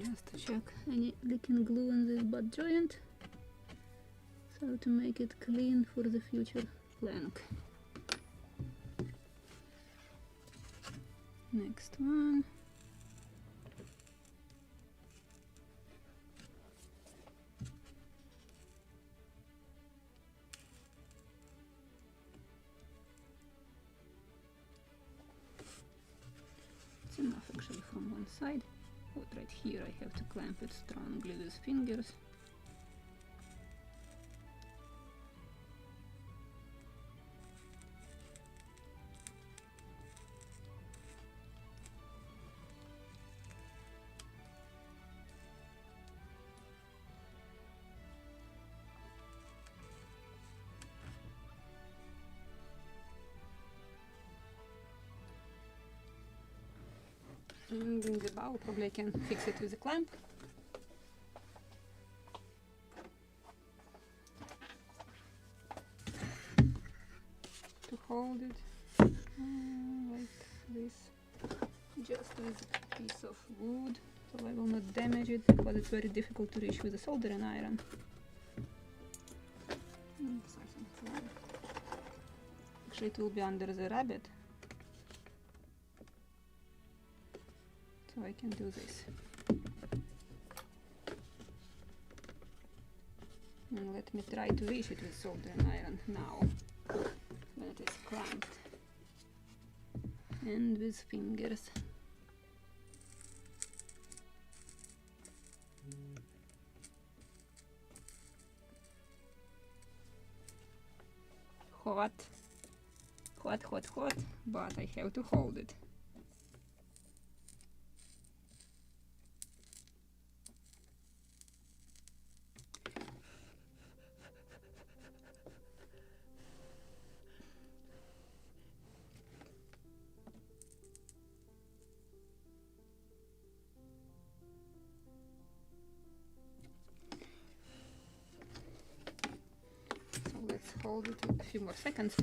just to check any leaking glue on this butt joint, so to make it clean for the future flank. Next one. It's enough actually from one side. But right here I have to clamp it strongly with fingers. And in the bow probably I can fix it with a clamp. To hold it like this, just with a piece of wood, so I will not damage it because it's very difficult to reach with a soldering iron. Actually it will be under the rabbet. So I can do this. And let me try to reach it with soldering iron now, when it is clamped. And with fingers. Hot. Hot, hot, hot, but I have to hold it. Let's hold it a few more seconds.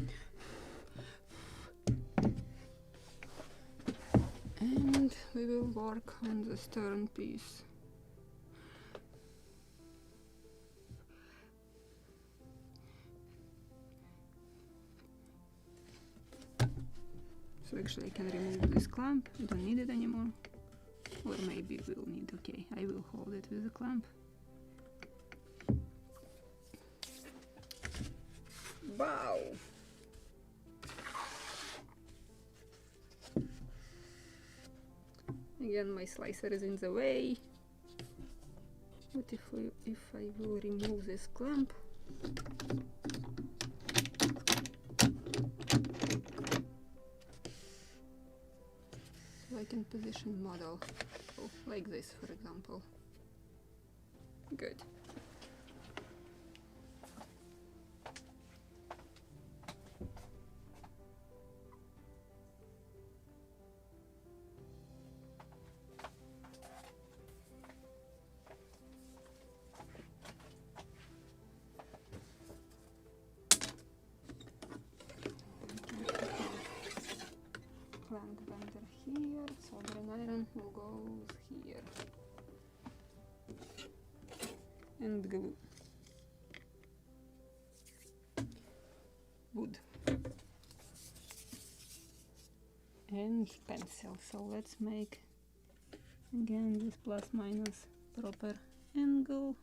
And we will work on the stern piece. So actually I can remove this clamp, I don't need it anymore. Or maybe we'll need, okay, I will hold it with a clamp. Wow! Again, my slicer is in the way. What if I will remove this clamp? So I can position model, oh, like this, for example. Good. Clamp bender here, soldering iron will go here. And glue. Wood. And pencil. So let's make again this plus minus proper angle.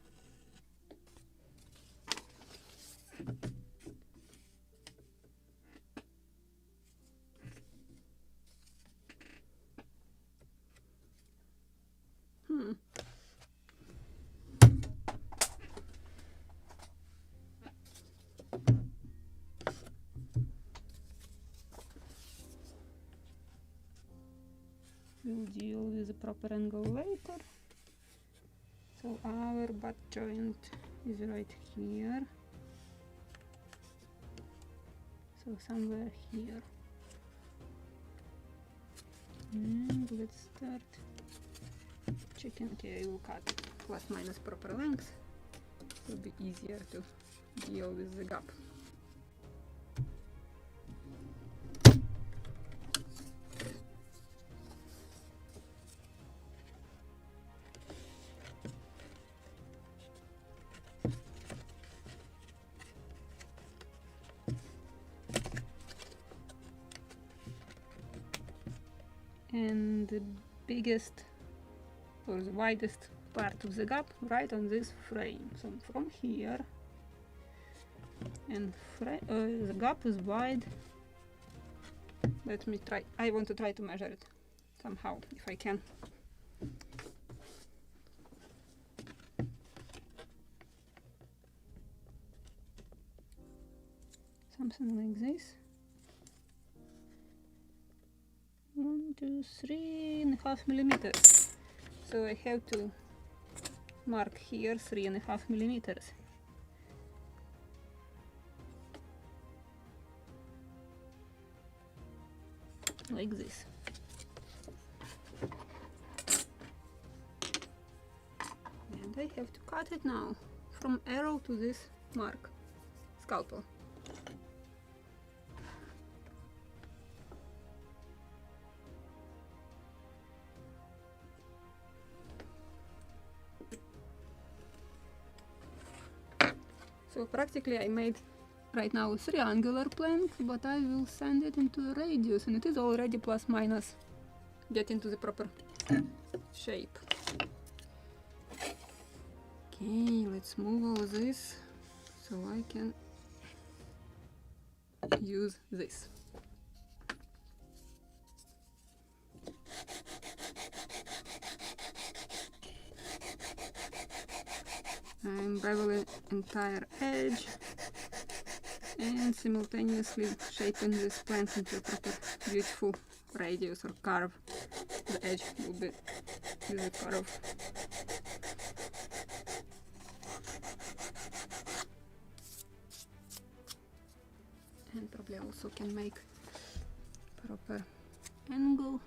We'll deal with the proper angle later. So our butt joint is right here. So somewhere here. And let's start checking. Okay, I will cut plus minus proper length. It will be easier to deal with the gap. and the biggest or the widest part of the gap right on this frame. So from here, and the gap is wide. Let me try. I want to try to measure it somehow, if I can. Something like this. 1, 2, 3.5 millimeters. So I have to mark here 3.5 millimeters. Like this. And I have to cut it now from arrow to this mark, scalpel. So practically I made right now a triangular plank, but I will sand it into a radius, and it is already plus minus get into the proper shape. Okay, let's move all this so I can use this. I'm bevel the entire edge and simultaneously shaping this plank into a proper beautiful radius or curve. The edge will be with a curve. And probably also can make proper angle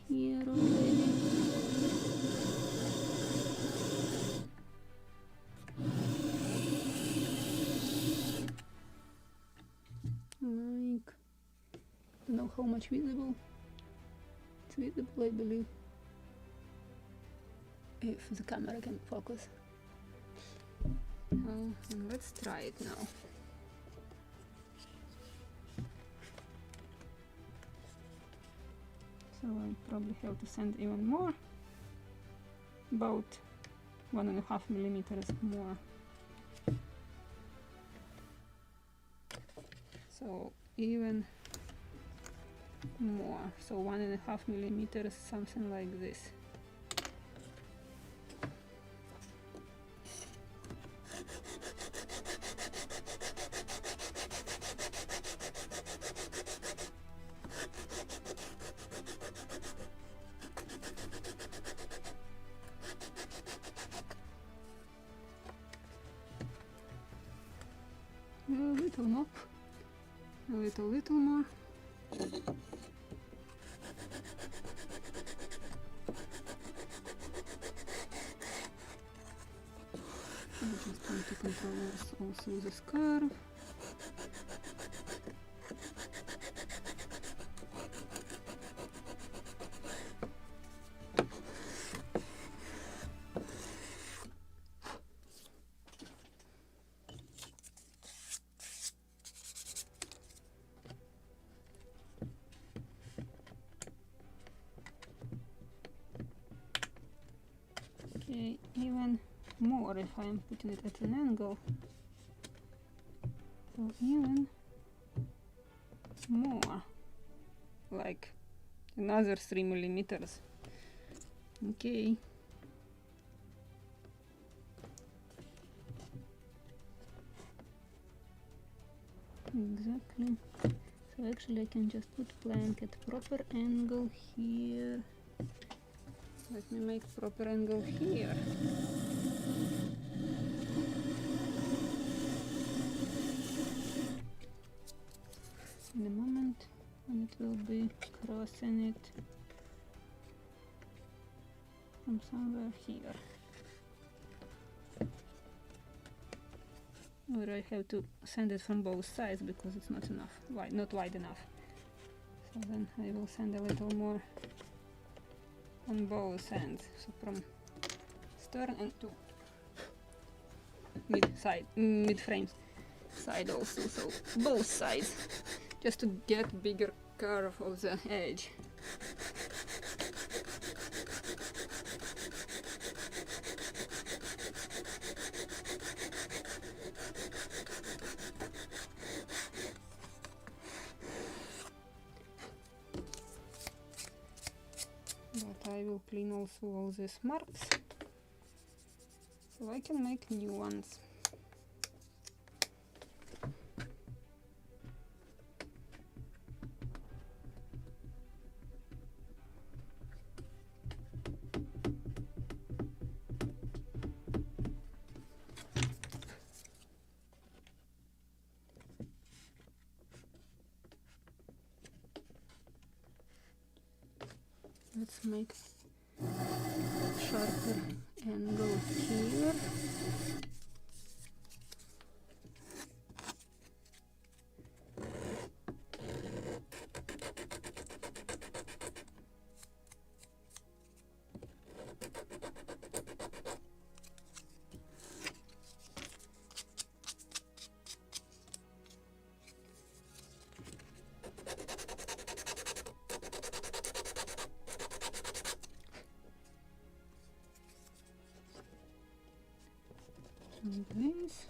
here already. Like, don't know how much visible. It's visible, I believe, if the camera can focus. And let's try it now. So I probably have to sand even more, about 1.5 millimeters more. So even more, so 1.5 millimeters, something like this. A little more. A little more. I just want to control also this curve. Okay, even more if I am putting it at an angle. So even more, like another 3 millimeters. Okay. Exactly. So actually I can just put plank at proper angle here. Let me make proper angle here. In a moment when it will be crossing it from somewhere here. Or I have to sand it from both sides because it's not enough, not wide enough. So then I will sand a little more on both ends, so from stern and to mid frame side also, so both sides, just to get bigger curve of the edge. But I will clean also all these marks, so I can make new ones. Let's make sharper angle here. And this.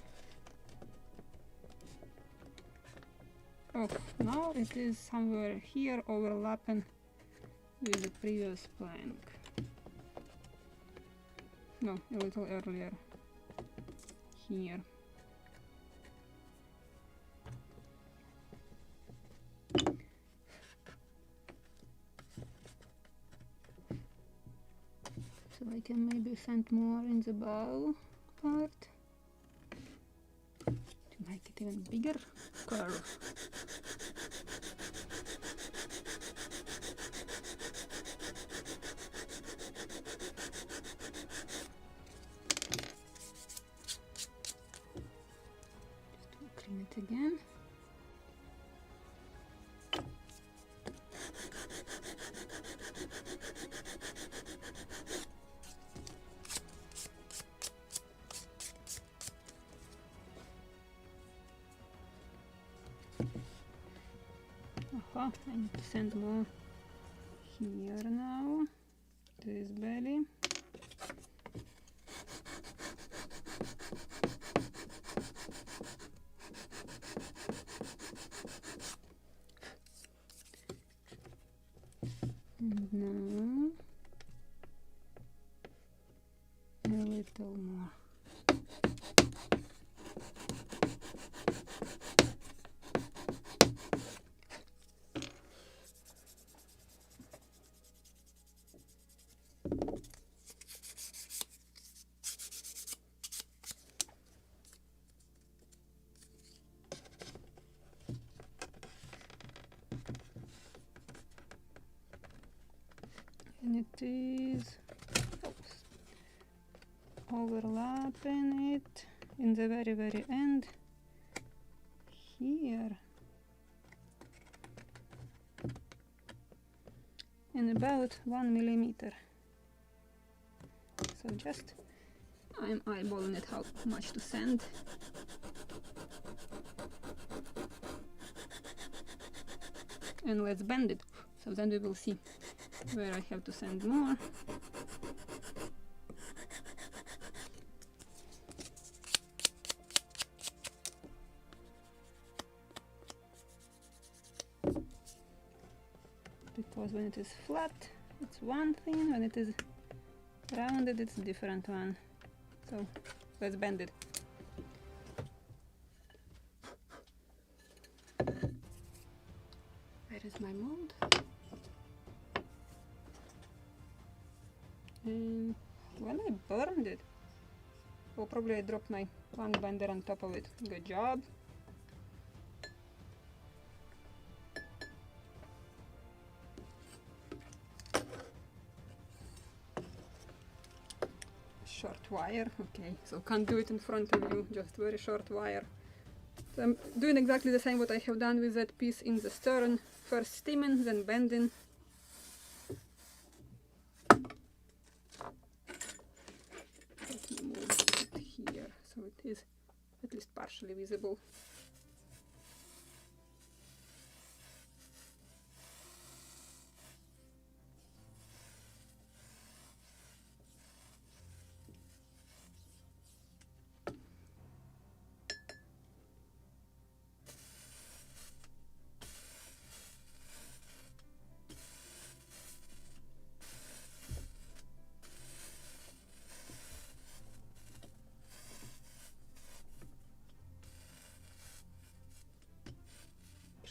Oh, now it is somewhere here overlapping with the previous plank. No, a little earlier. Here. So I can maybe send more in the bow part to make it even bigger curve. Just clean it again. I need to send more here now, this belly. And now a little more. And it is overlapping it in the very end here, and about 1 millimeter. So just I'm eyeballing it how much to send. And let's bend it, so then we will see where I have to send more. Because when it is flat, it's one thing, when it is rounded, it's a different one. So let's bend it. Where is my mold? And when I burned it, well, probably I dropped my plank bender on top of it. Good job. Short wire, okay, so can't do it in front of you, just very short wire. So I'm doing exactly the same what I have done with that piece in the stern. First steaming, then bending. Let me move it here so it is at least partially visible.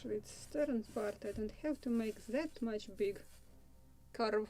Actually, it's stern part. I don't have to make that much big curve.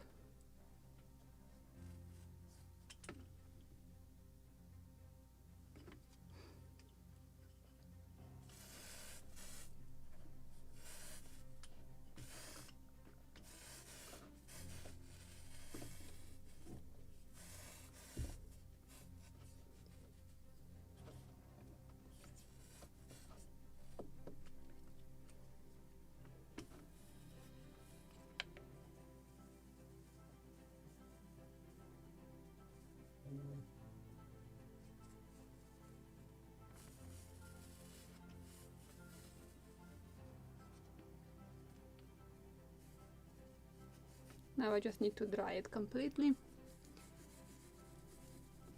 Now I just need to dry it completely.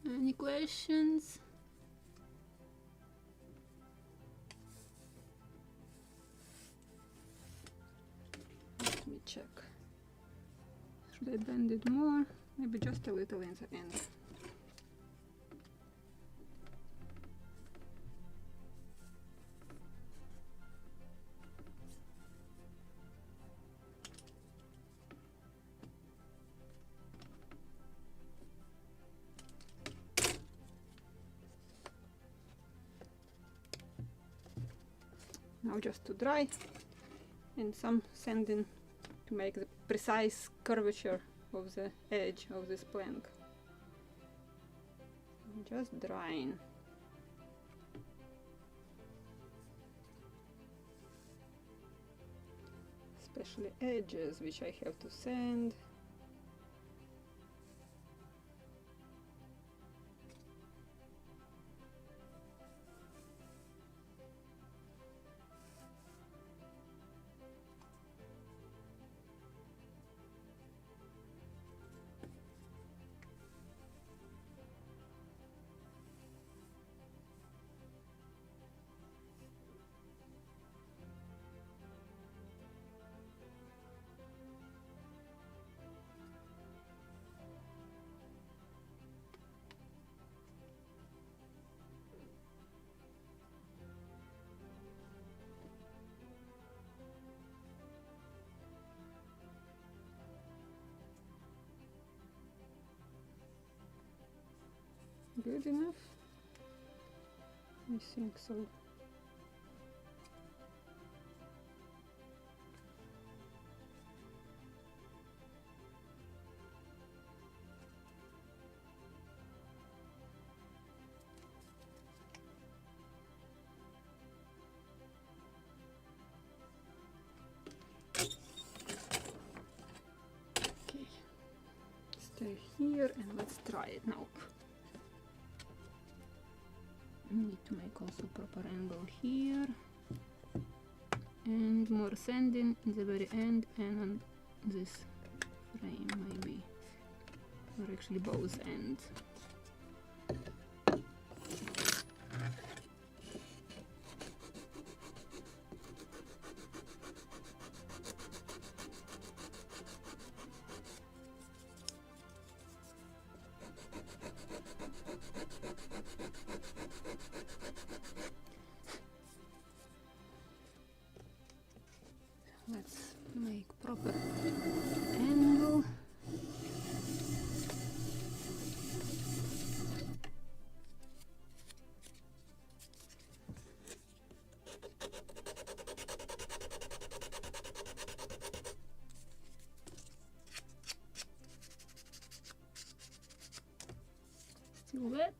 Any questions? Let me check. Should I bend it more? Maybe just a little in the end. Now just to dry and some sanding to make the precise curvature of the edge of this plank. Just drying. Especially edges, which I have to sand. Good enough? I think so. Okay, stay here and let's try it now. Need to make also proper angle here and more sanding in the very end and on this frame maybe, or actually both ends. Let's make proper angle. Still wet.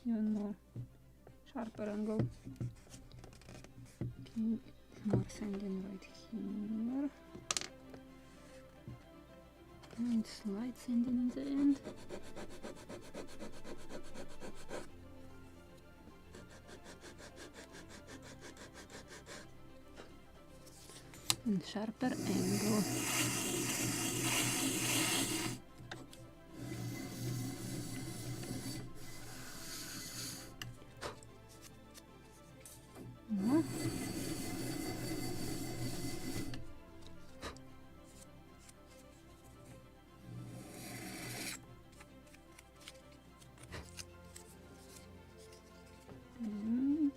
Even more sharper angle. Okay, more sanding right here. And slight sanding in the end. and sharper angle. More. And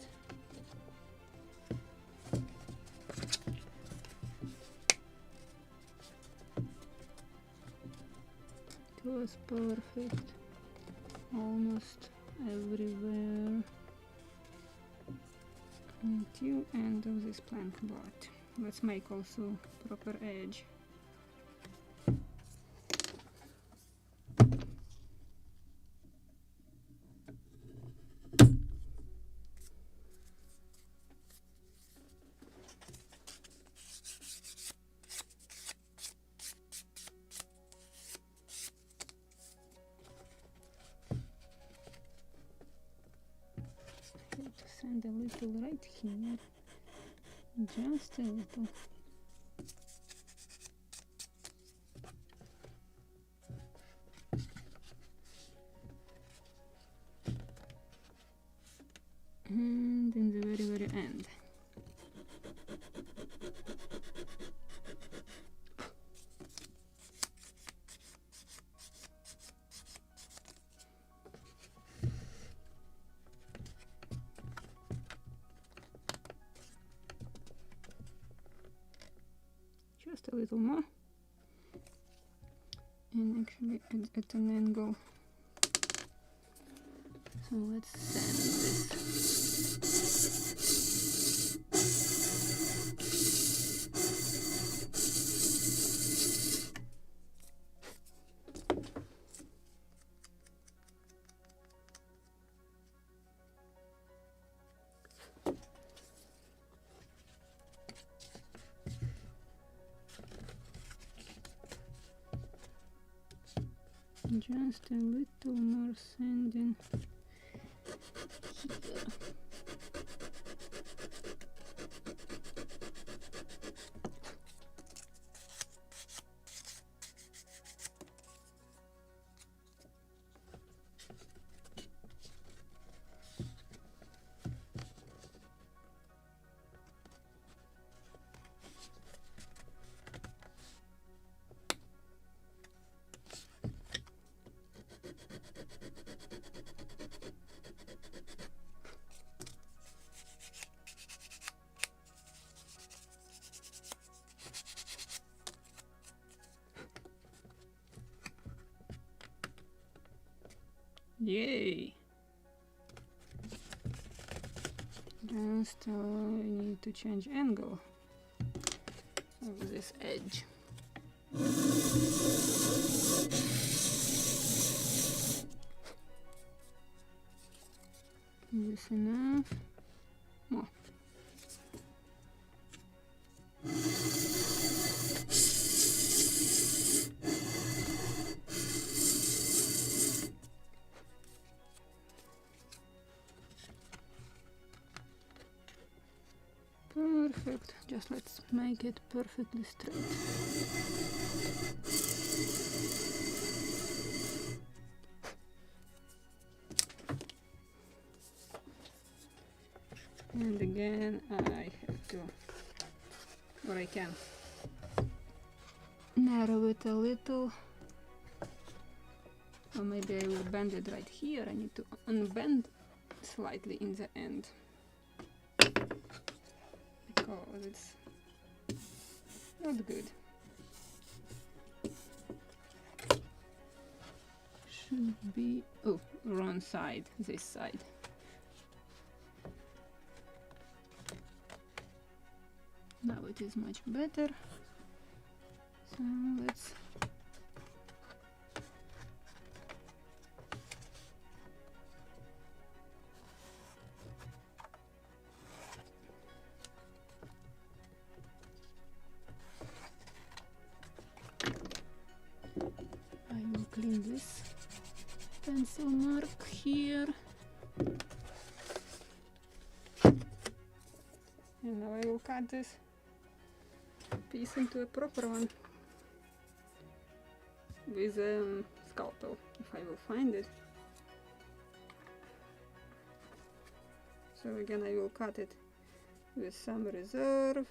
it was perfect almost everywhere until end of this plank, but let's make also proper edge. Send a little right here, just a little. And in the very end. Just a little more, and actually at an angle. So let's sand this. Just a little more sanding here. Yay! Just I need to change angle of this edge. Is this enough? More. Perfect. Just let's make it perfectly straight. And again, I have to, or I can narrow it a little. Or maybe I will bend it right here. I need to unbend slightly in the end, because it's not good. Should be, oh, wrong side, this side. Now it is much better. So let's clean this pencil mark here. And now I will cut this piece into a proper one with a scalpel, if I will find it. So again, I will cut it with some reserve.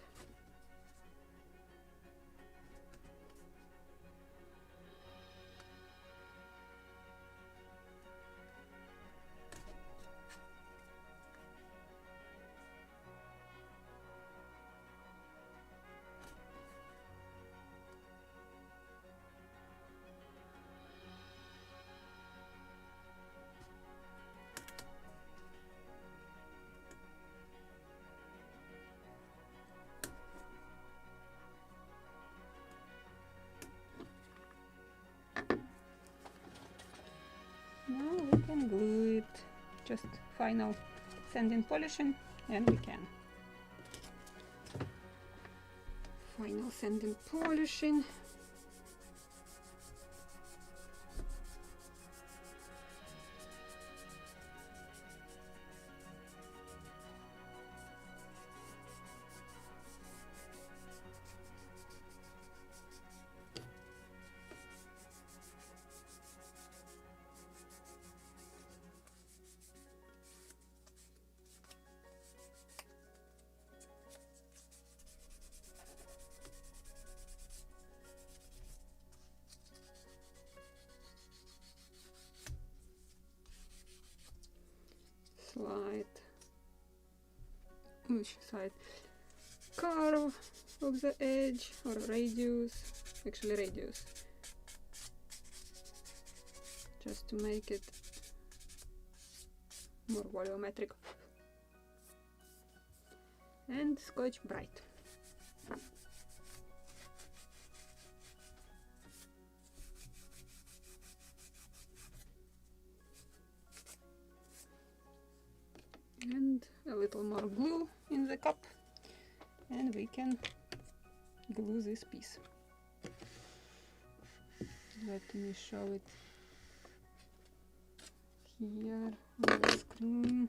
Now we can glue it, just final sanding polishing, and we can. Final sanding polishing. Which side curve of the edge, or radius, actually radius, just to make it more volumetric, and Scotch Brite. And a little more glue in the cup, and we can glue this piece. Let me show it here on the screen.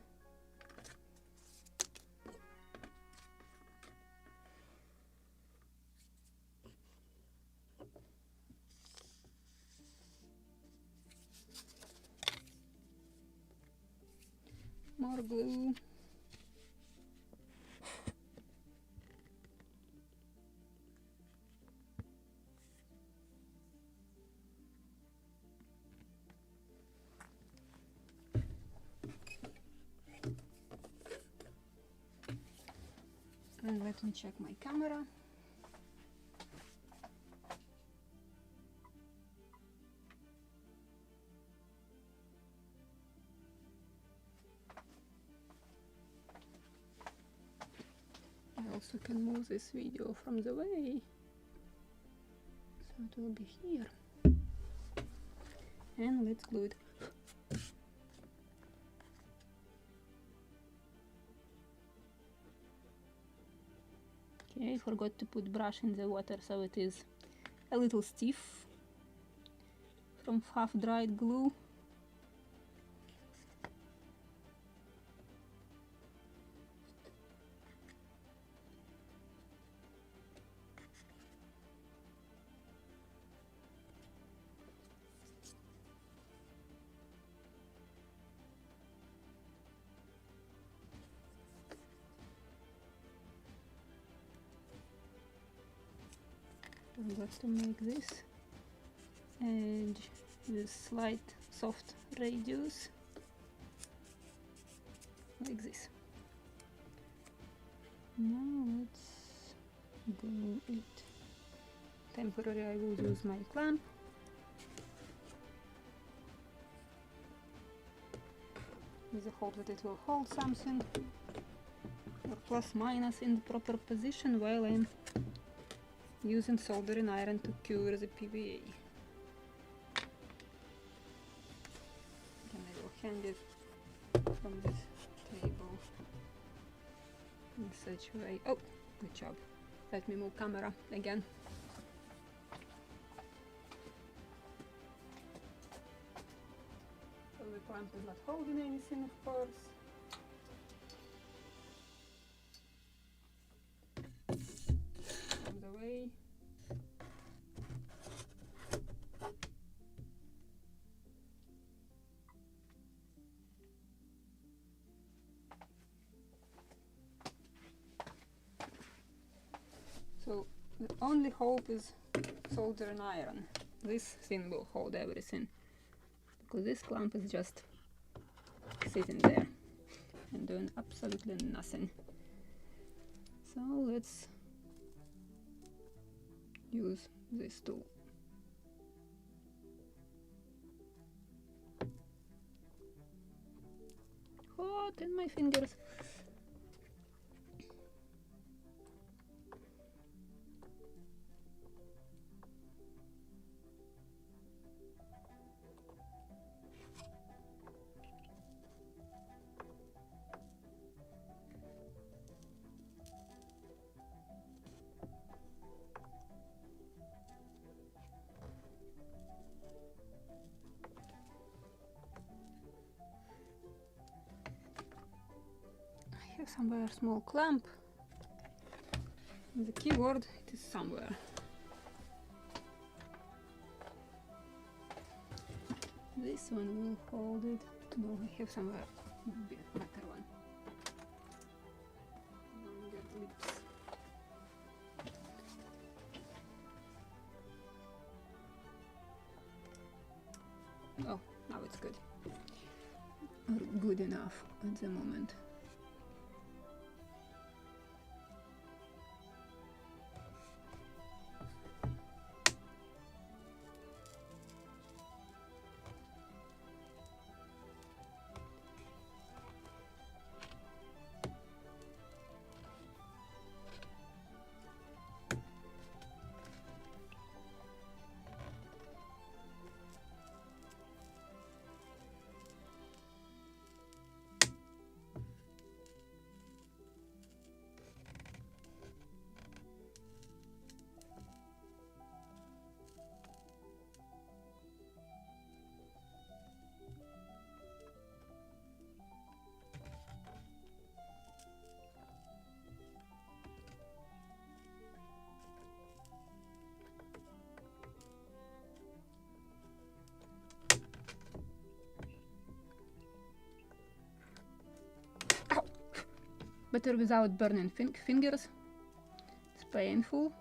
More glue. And let me check my camera. I also can move this video from the way, so it will be here. And let's glue it. Okay, I forgot to put brush in the water, so it is a little stiff from half-dried glue. I'm going to make this edge with slight soft radius, like this. Now let's glue it. Temporarily I will use my clamp. With the hope that it will hold something, or plus minus in the proper position while I'm using soldering iron to cure the PVA. Then I will hang it from this table in such a way. Oh, good job. Let me move camera again. So the clamp is not holding anything, of course. From the way. So the only hope is solder and iron. This thing will hold everything, because this clamp is just sitting there and doing absolutely nothing. So let's use this tool. Hot in my fingers. I have somewhere small clamp. The keyword, it is somewhere. This one will hold it. No, I have somewhere better one. Longer lips. Oh, now it's good. Or good enough at the moment. Better without burning fingers. It's painful.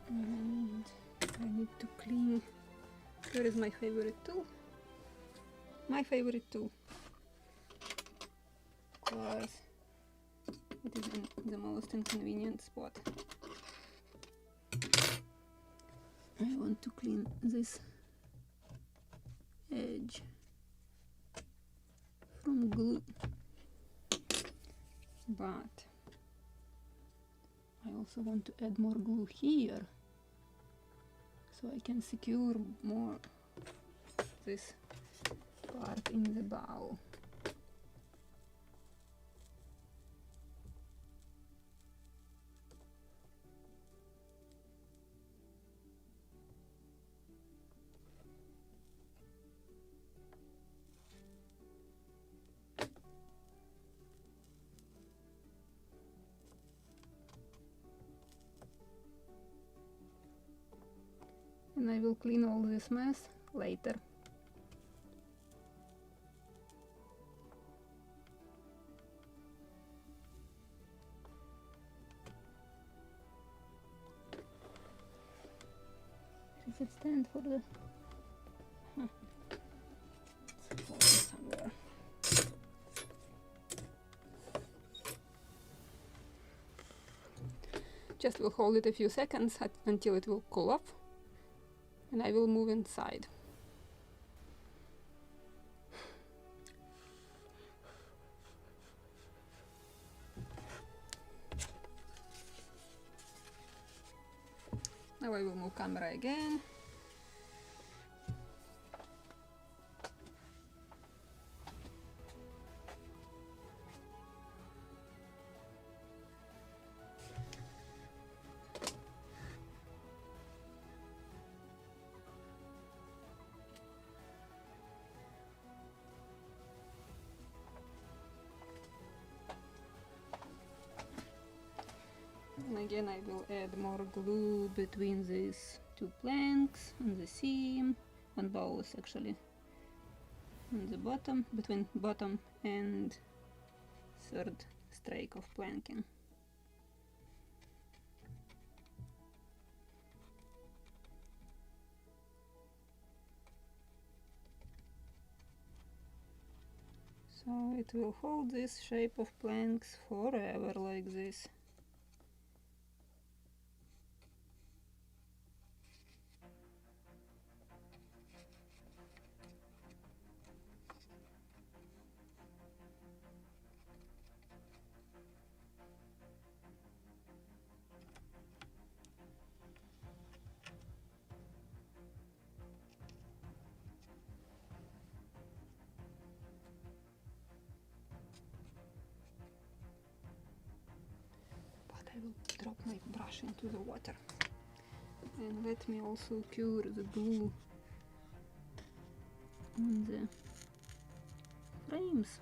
And I need to clean. Where is my favorite tool? My favorite tool. Of course, it is in the most inconvenient spot. I want to clean this edge from glue, but I also want to add more glue here so I can secure more this part in the bow. And I will clean all this mess later. Does it stand for the... It's falling somewhere. Just will hold it a few seconds until it will cool off. And I will move inside. Now I will move camera again. And again I will add more glue between these two planks on the seam, on both actually, on the bottom, between bottom and third strake of planking. So it will hold this shape of planks forever like this. I will drop my brush into the water, and let me also cure the glue on the frames.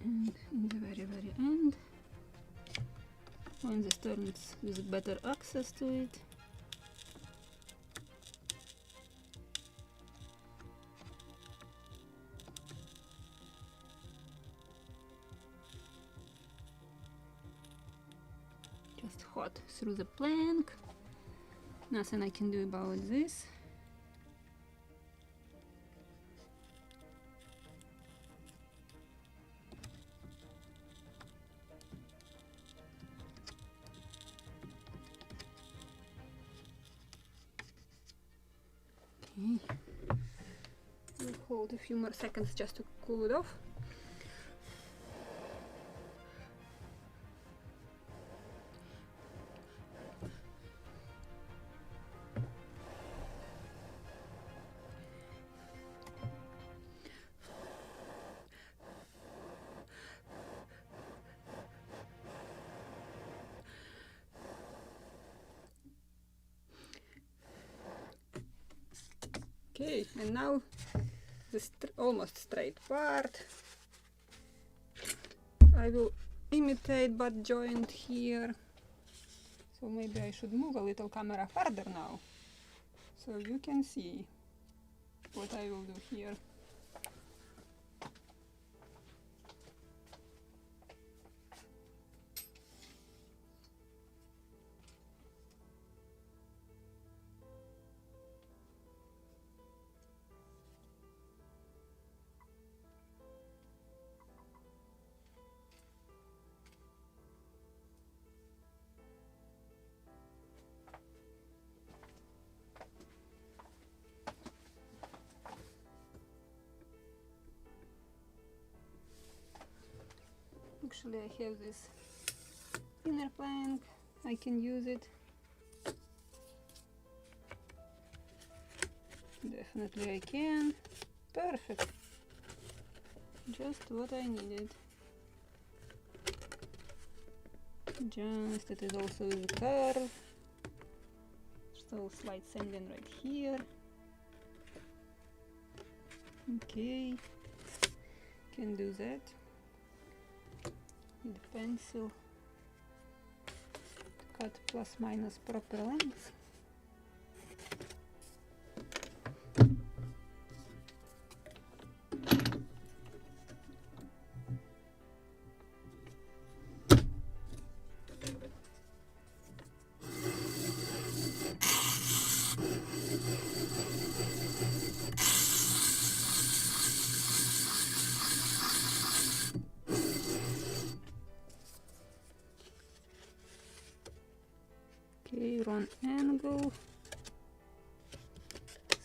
And in the very end, when this turns with better access to it, just hot through the plank. Nothing I can do about this. Okay. We'll hold a few more seconds just to cool it off. Okay, and now the almost straight part. I will imitate butt joint here. So maybe I should move a little camera further now, so you can see what I will do here. Actually, I have this inner plank, I can use it. Definitely I can. Perfect. Just what I needed. Just it is also the curve. So slight sanding right here. Okay. Can do that. With the pencil. Cut plus minus proper length. the wrong angle.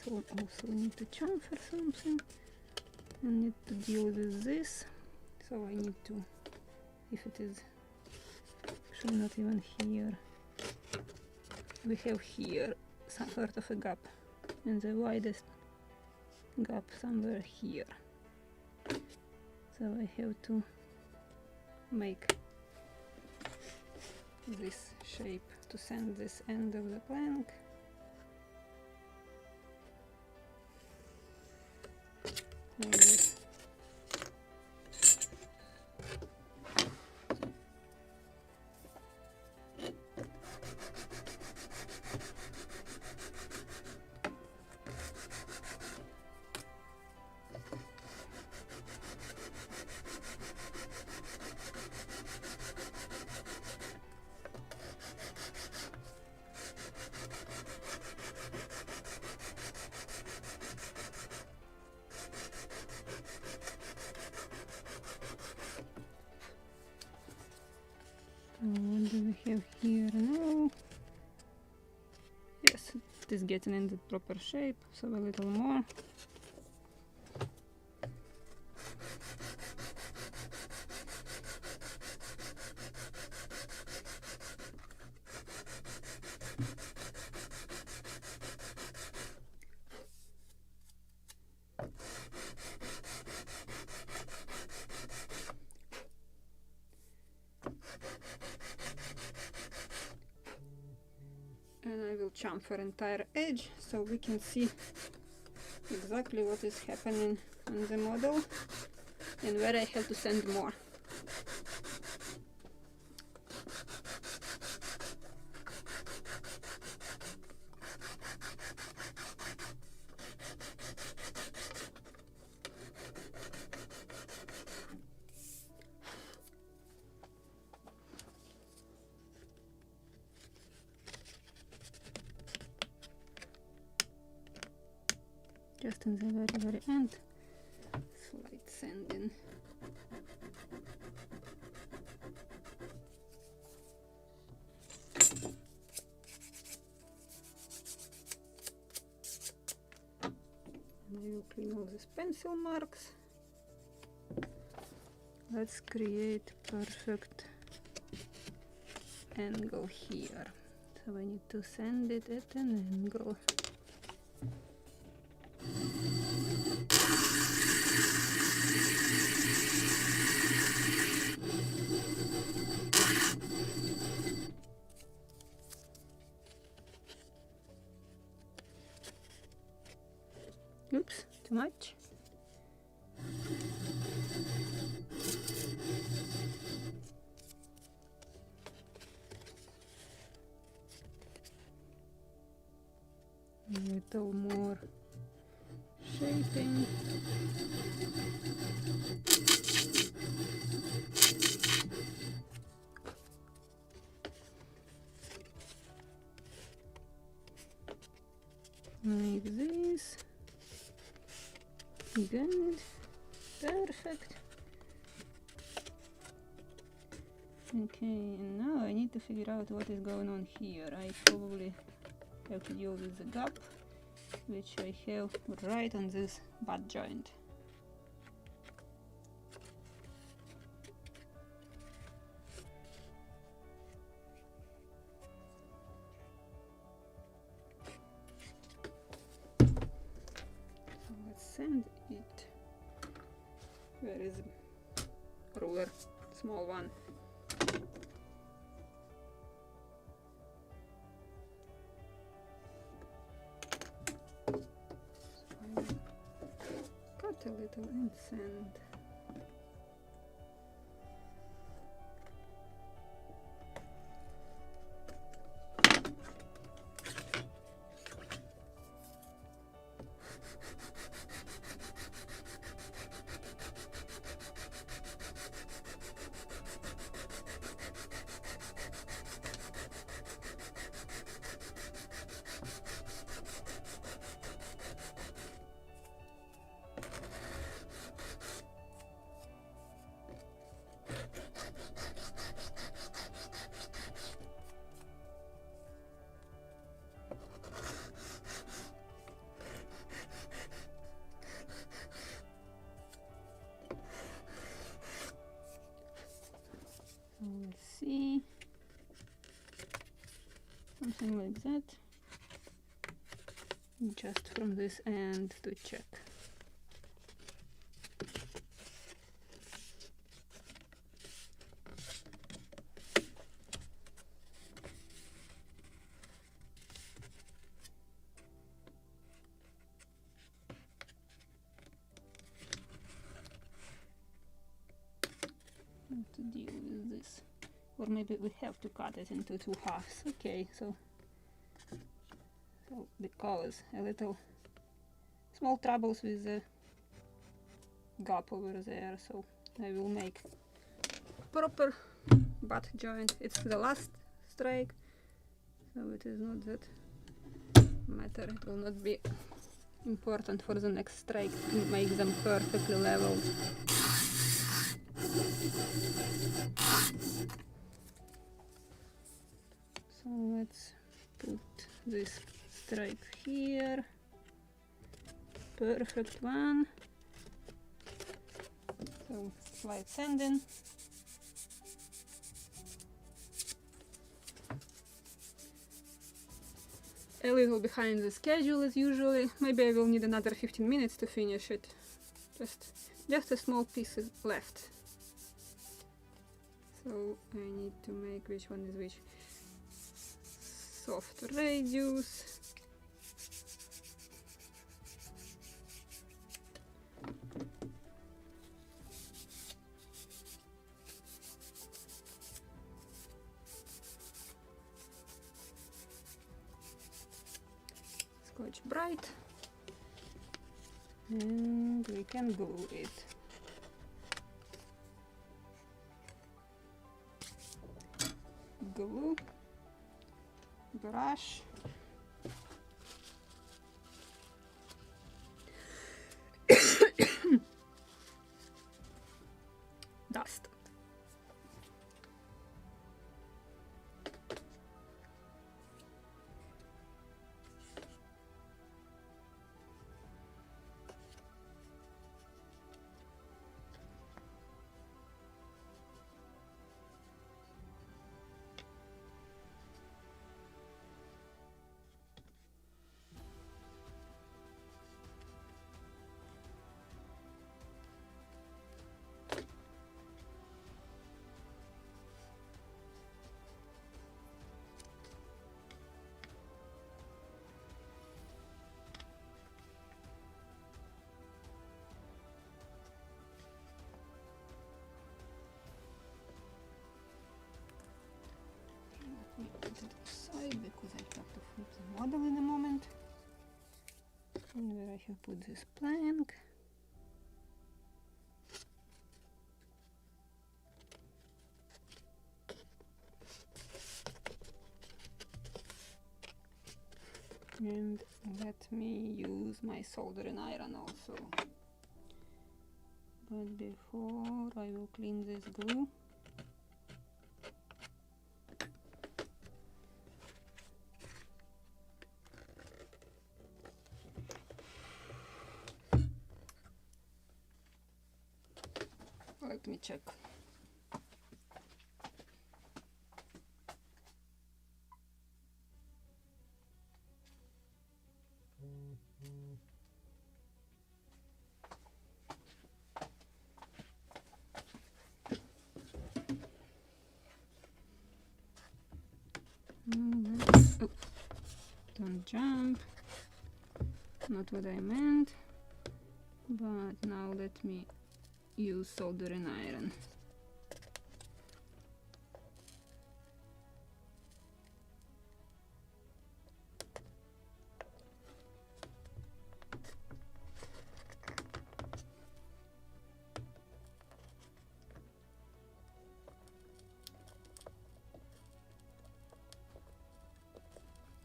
So also need to chamfer something. I need to deal with this. So I need to, if it is actually not even here, we have here some sort of a gap, and the widest gap somewhere here. So I have to make this shape to send this end of the plank. Like this. What do we have here now? Yes, it is getting in the proper shape, so a little more. And I will chamfer entire edge so we can see exactly what is happening on the model and where I have to send more. Just in the very end, slight sanding. And I will clean all these pencil marks. Let's create perfect angle here. So I need to sand it at an angle. Oops, too much. A little more shaping. Like this. Good. Perfect. Okay, and now I need to figure out what is going on here. I probably have to deal with the gap, which I have right on this butt joint. So let's sand it. Where is the ruler? Small one. Cut a little and sand. see, something like that, just from this end to check. How to deal with this, or maybe we have to cut it into two halves. Okay, so because a little small troubles with the gap over there, so I will make proper butt joint. It's the last strike, so it is not that matter. It will not be important for the next strike to make them perfectly leveled. So let's put this stripe here. Perfect one. So slight sanding. A little behind the schedule as usually. Maybe I will need another 15 minutes to finish it. Just a small piece is left. So I need to make which one is which. Soft radius. Scotch Brite, and we can glue it. Glue, brush, dust. Put it aside because I have to flip the model in a moment. And where I have put this plank. And let me use my soldering iron also. But before I will clean this glue. Let me check. Oh, don't jump. Not what I meant. But now let me use soldering iron.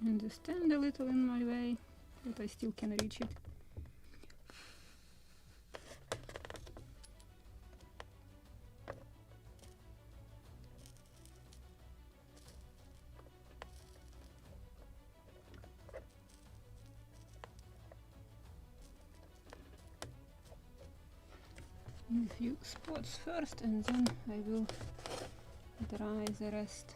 And stand a little in my way, but I still can reach it. A few spots first, and then I will dry the rest.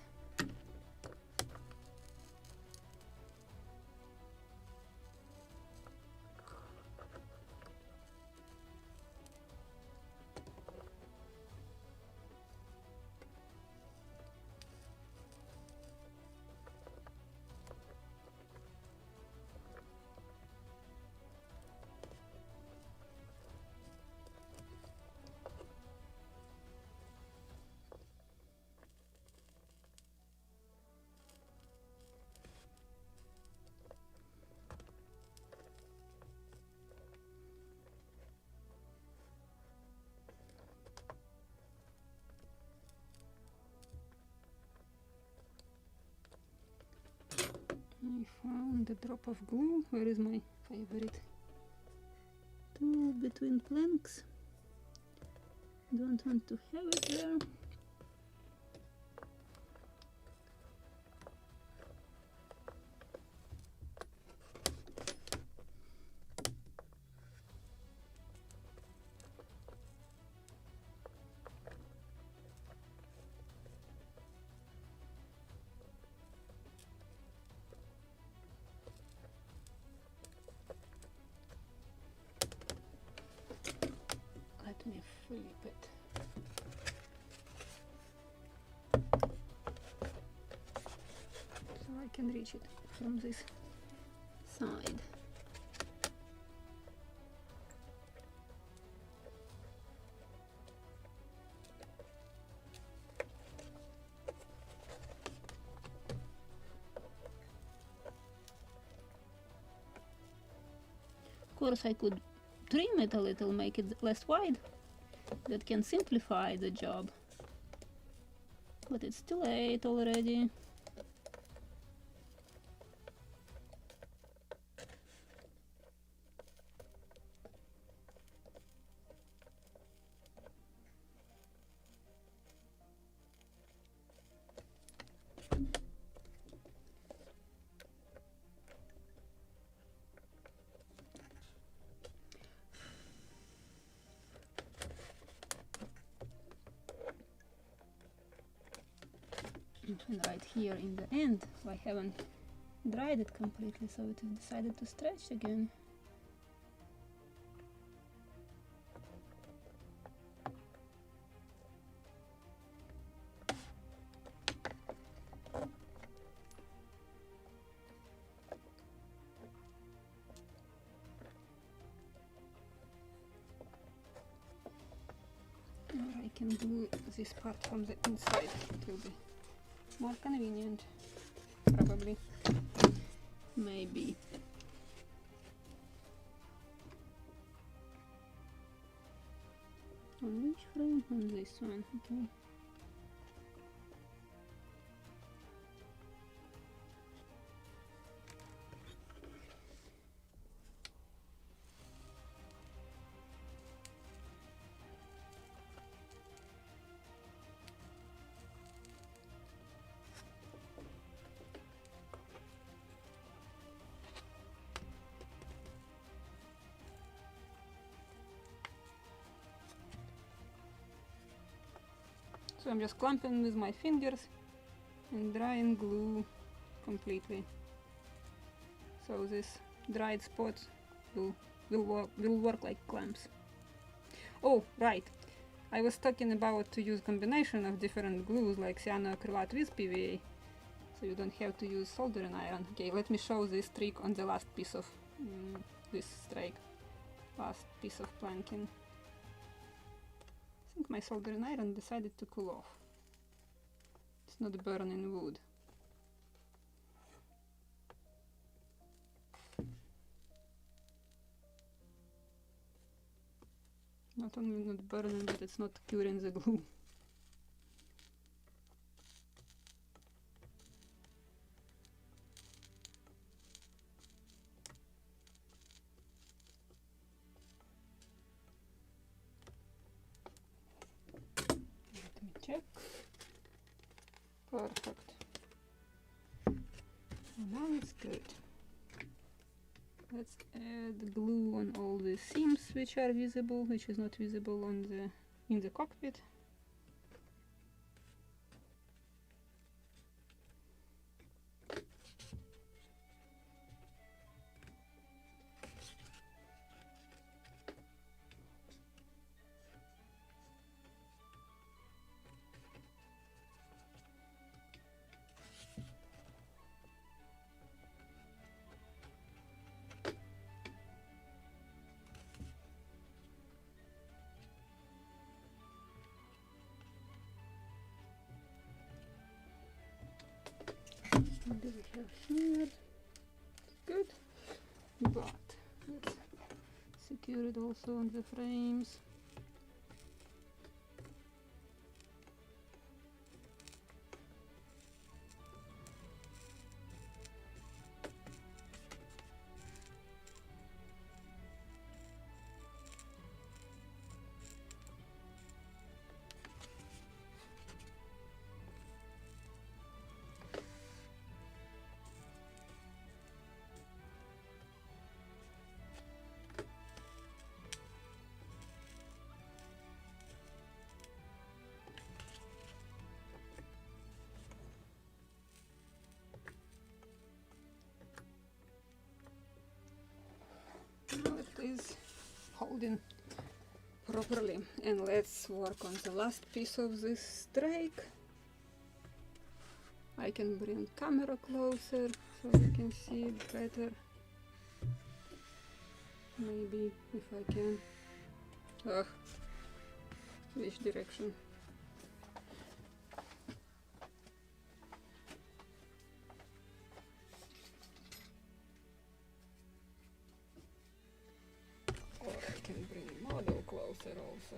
I found a drop of glue. Where is my favorite tool between planks? Don't want to have it there. Let me flip it. So I can reach it from this side. Of course, I could trim it a little, make it less wide. That can simplify the job. But it's too late already. And right here in the end, I haven't dried it completely, so it has decided to stretch again. Or I can glue this part from the inside. It will be more convenient, probably, maybe. On which frame? On this one, okay. So I'm just clamping with my fingers and drying glue completely. So this dried spots will work like clamps. Oh, right. I was talking about to use combination of different glues like cyanoacrylate with PVA. So you don't have to use soldering iron. Okay, let me show this trick on the last piece of this strake. Last piece of planking. I think my soldering iron decided to cool off. It's not burning wood. Not only not burning, but it's not curing the glue. Let me check. Perfect. Now it's good. Let's add glue on all the seams which are visible, which is not visible on the in the cockpit. What do we have here? Good, but let's secure it also on the frames. Now it is holding properly, and let's work on the last piece of this strake. I can bring camera closer so we can see it better. Maybe if I can. Ugh, which direction? Or I can bring model closer also.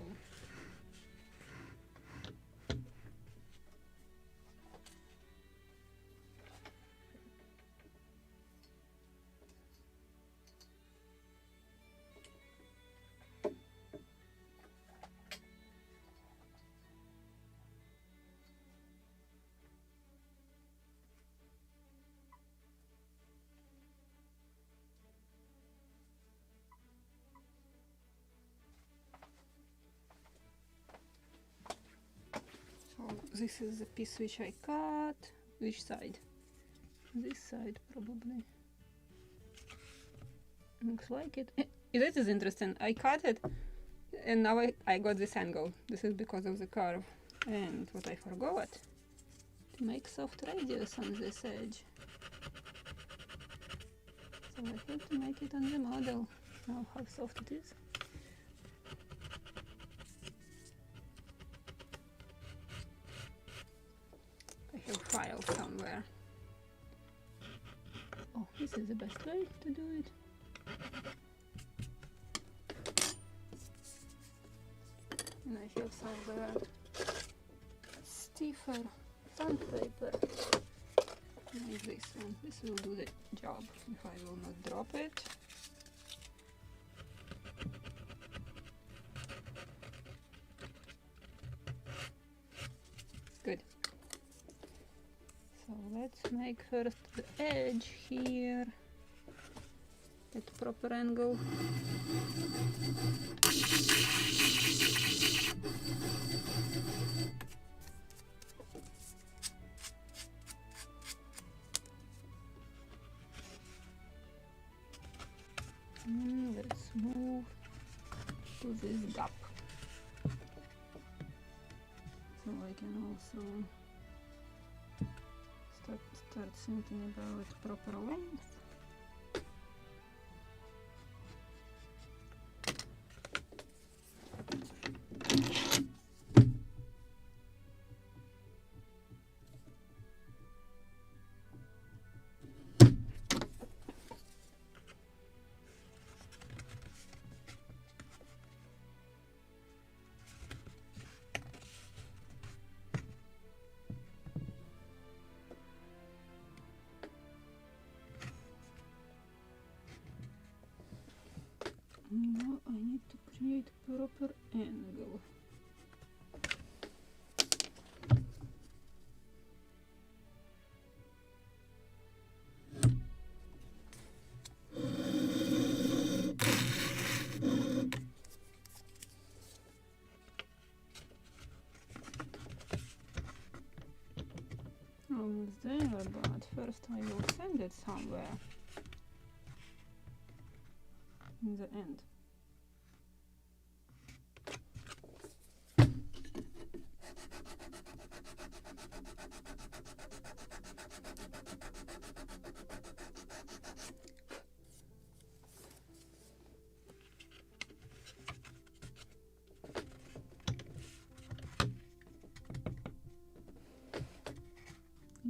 This is the piece which I cut. Which side? This side probably. Looks like it. That is interesting. I cut it and now I got this angle. This is because of the curve. And what I forgot, to make soft radius on this edge. So I have to make it on the model. Now how soft it is. File somewhere. Oh, this is the best way to do it. And I have somewhere stiffer sandpaper like this one. This will do the job if I will not drop it. Good. So let's make first the edge here at proper angle. And let's move to this gap. So I can also start thinking about proper length. Now I need to create proper angle. Almost there, but first I will send it somewhere in the end.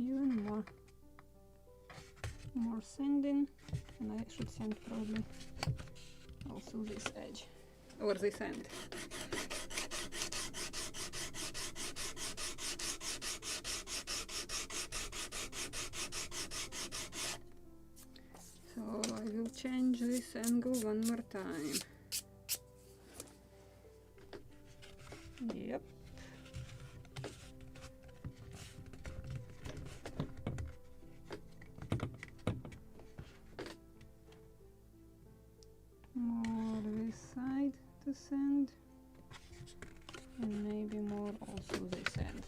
Even more. more sanding, and I should sand probably also this edge or this end. So I will change this angle one more time. Yep. More this side to sand, and maybe more also this end.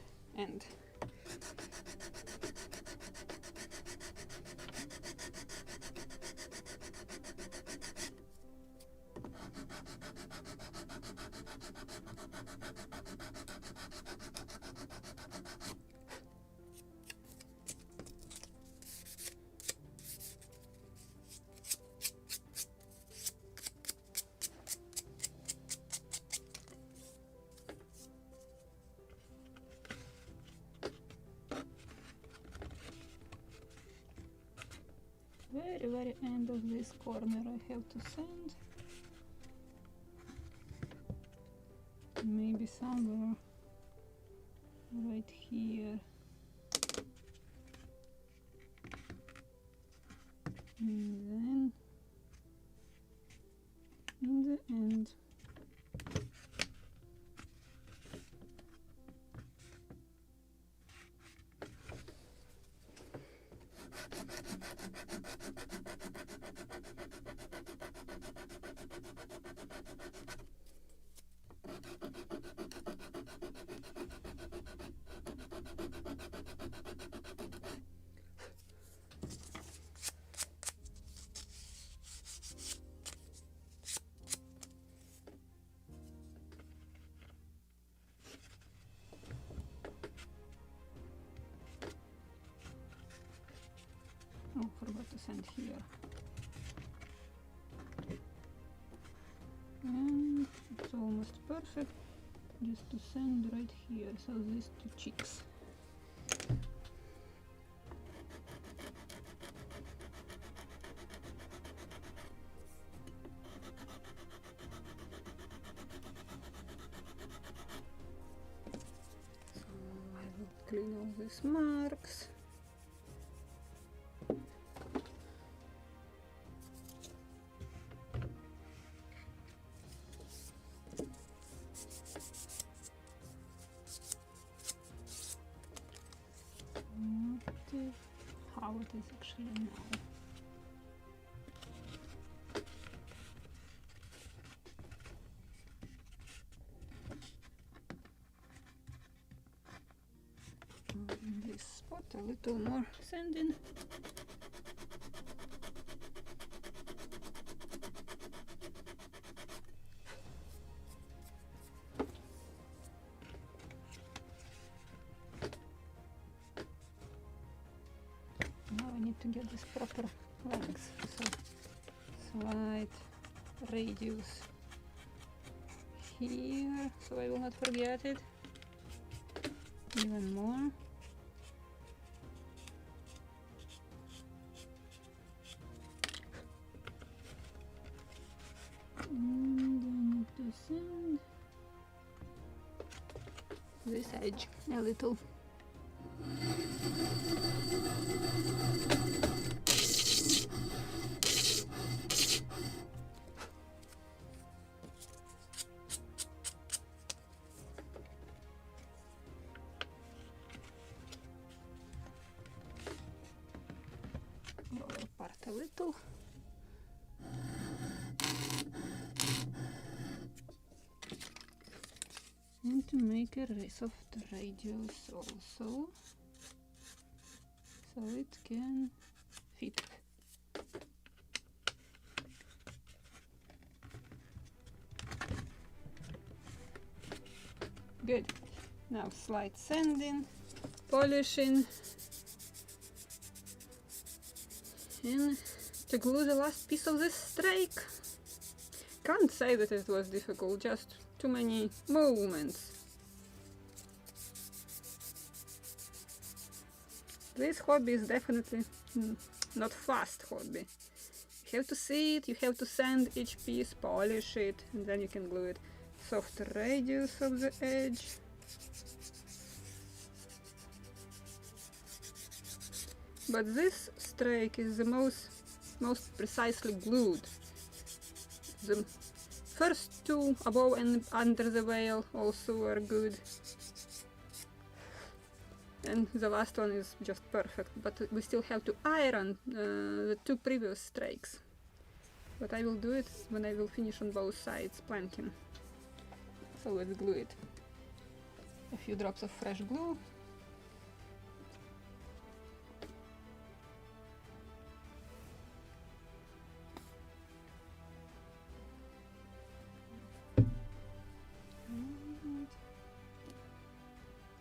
Very end of this corner I have to sand. Maybe somewhere right here. And then in the end. Oh, forgot to sand here. And it's almost perfect. Just to sand right here, so these two cheeks. So I will clean all these marks. How it is actually now. In this spot a little more sanding. Now I need to get this proper length, so slight radius here, so I will not forget it. Even more. And I need to sand this edge a little. Lower part a little. And to make a soft radius also, so it can fit. Good. Now slight sanding, polishing, and to glue the last piece of this strake. Can't say that it was difficult, just too many movements. This hobby is definitely not fast hobby. You have to see it, you have to sand each piece, polish it, and then you can glue it. Soft radius of the edge. But this strake is the most precisely glued. The first two above and under the veil also were good. And the last one is just perfect, but we still have to iron the two previous strakes. But I will do it when I will finish on both sides planking. So let's glue it. A few drops of fresh glue.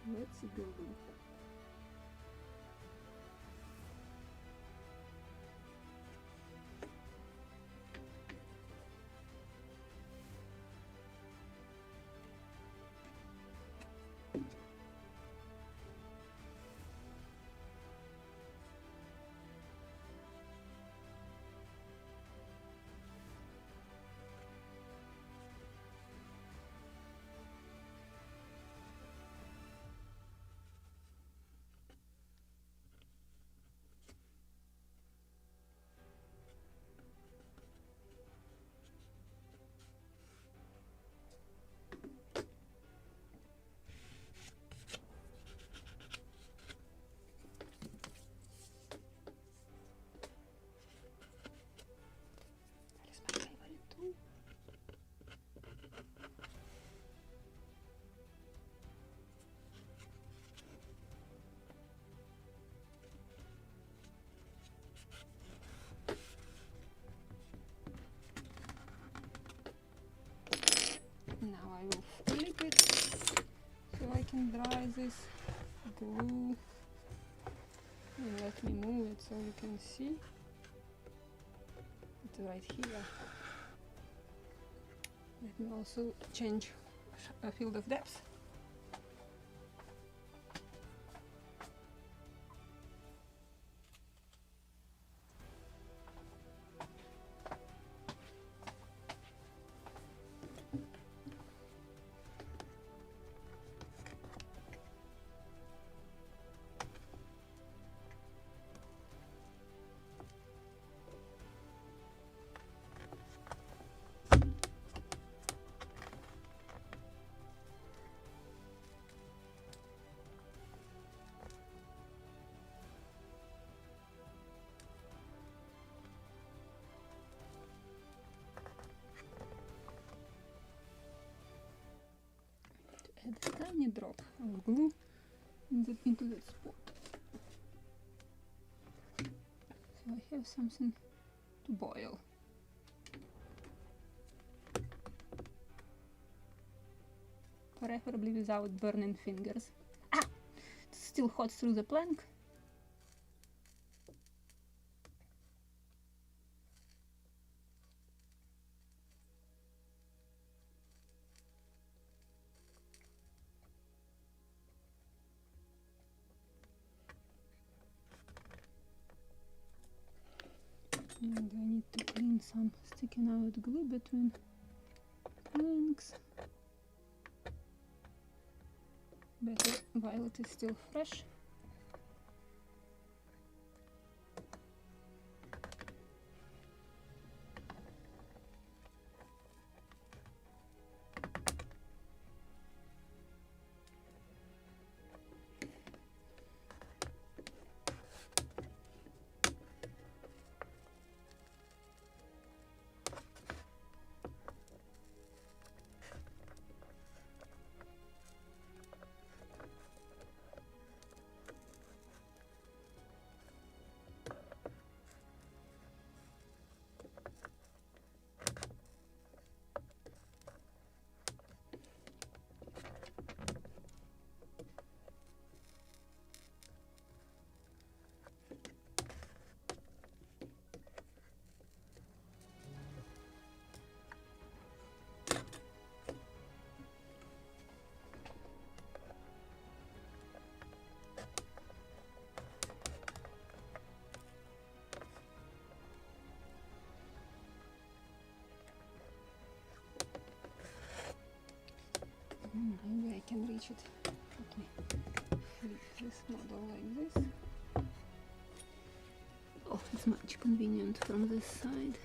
And let's go. Now I will flip it so I can dry this glue. And let me move it so you can see. It's right here. Let me also change a field of depth. Add a tiny drop of glue into that spot. So I have something to boil. Preferably without burning fingers. Ah! It's still hot through the plank. And I need to clean some sticking out glue between planks. Better while it is still fresh. Maybe I can reach it. Let me flip this model like this. Oh, it's much convenient from this side.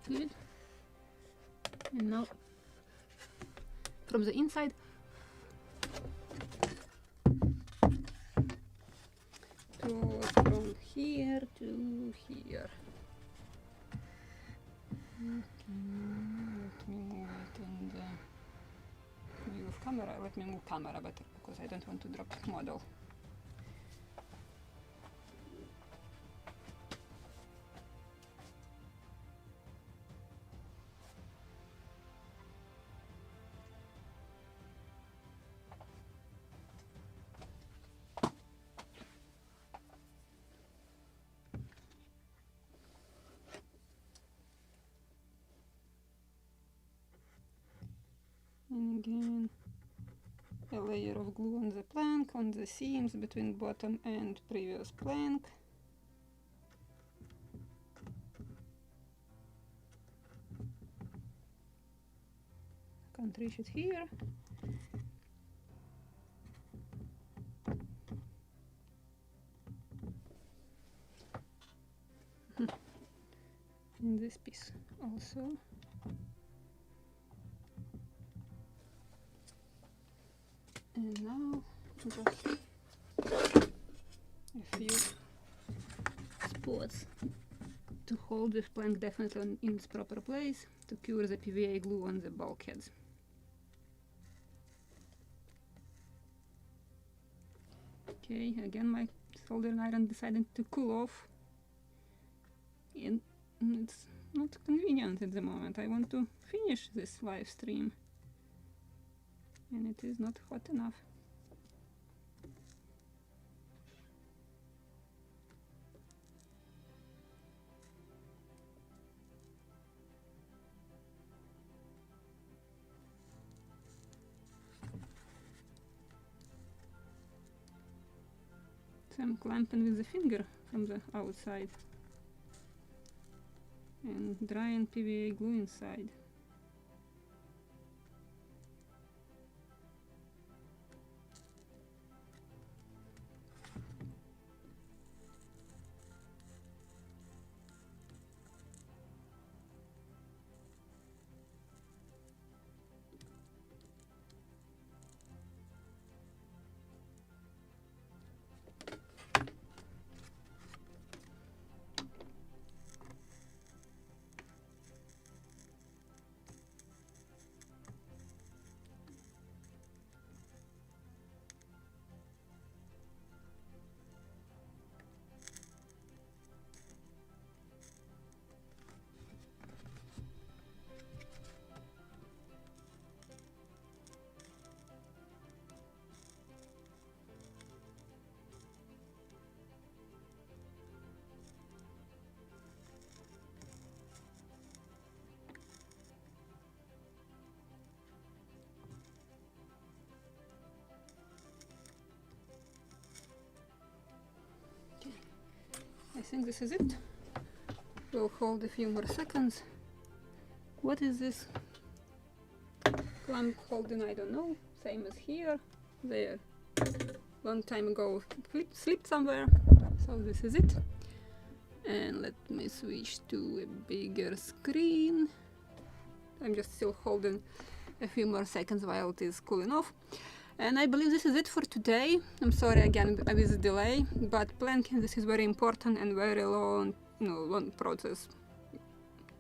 Good. And now from the inside from here to here. Let me move it and move camera. Let me move camera better because I don't want to drop model. And again, a layer of glue on the plank, on the seams between bottom and previous plank. Can't reach it here. And this piece also. And now just a few spots to hold this plank definitely in its proper place to cure the PVA glue on the bulkheads. Okay, again my soldering iron decided to cool off, and it's not convenient at the moment. I want to finish this live stream and it is not hot enough. So I'm clamping with the finger from the outside and drying PVA glue inside. think this is it. We'll hold a few more seconds. What is this? Clamp holding, I don't know. Same as here. There. Long time ago slipped somewhere. So this is it. And let me switch to a bigger screen. I'm just still holding a few more seconds while it is cooling off. And I believe this is it for today. I'm sorry again with the delay, but planking, this is very important and very long, long process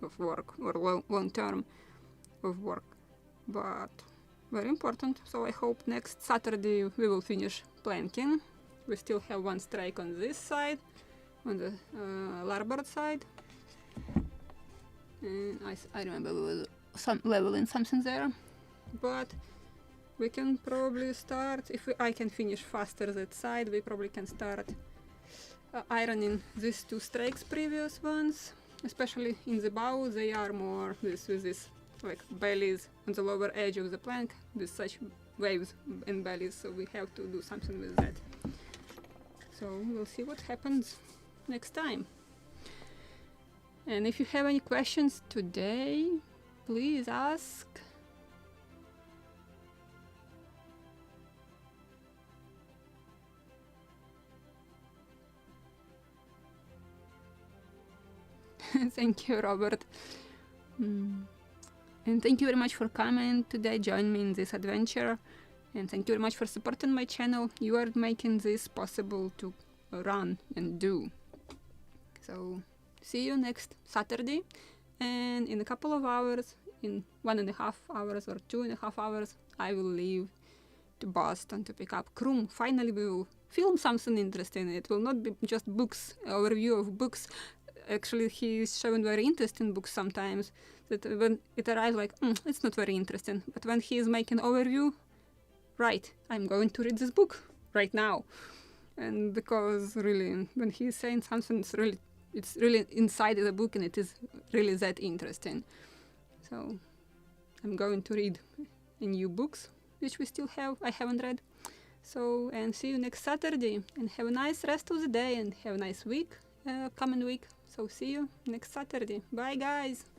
of work, or long term of work, but very important. So I hope next Saturday we will finish planking. We still have one strike on this side, on the larboard side, and I remember we were leveling something there, but we can probably start, if I can finish faster that side, we probably can start ironing these two strakes, previous ones, especially in the bow. They are more with this like bellies on the lower edge of the plank with such waves and bellies, so we have to do something with that. So we'll see what happens next time. And if you have any questions today, please ask. Thank you, Robert. And thank you very much for coming today, join me in this adventure. And thank you very much for supporting my channel. You are making this possible to run and do. So, see you next Saturday. And in a couple of hours, in 1.5 hours or 2.5 hours, I will leave to Boston to pick up Krum. Finally, we will film something interesting. It will not be just books, overview of books. Actually, he is showing very interesting books sometimes, that when it arrives like, it's not very interesting. But when he is making overview, right, I'm going to read this book right now. And because really, when he is saying something, it's really inside the book and it is really that interesting. So I'm going to read new books, which I haven't read. So, and see you next Saturday, and have a nice rest of the day, and have a nice week, coming week. So see you next Saturday. Bye guys!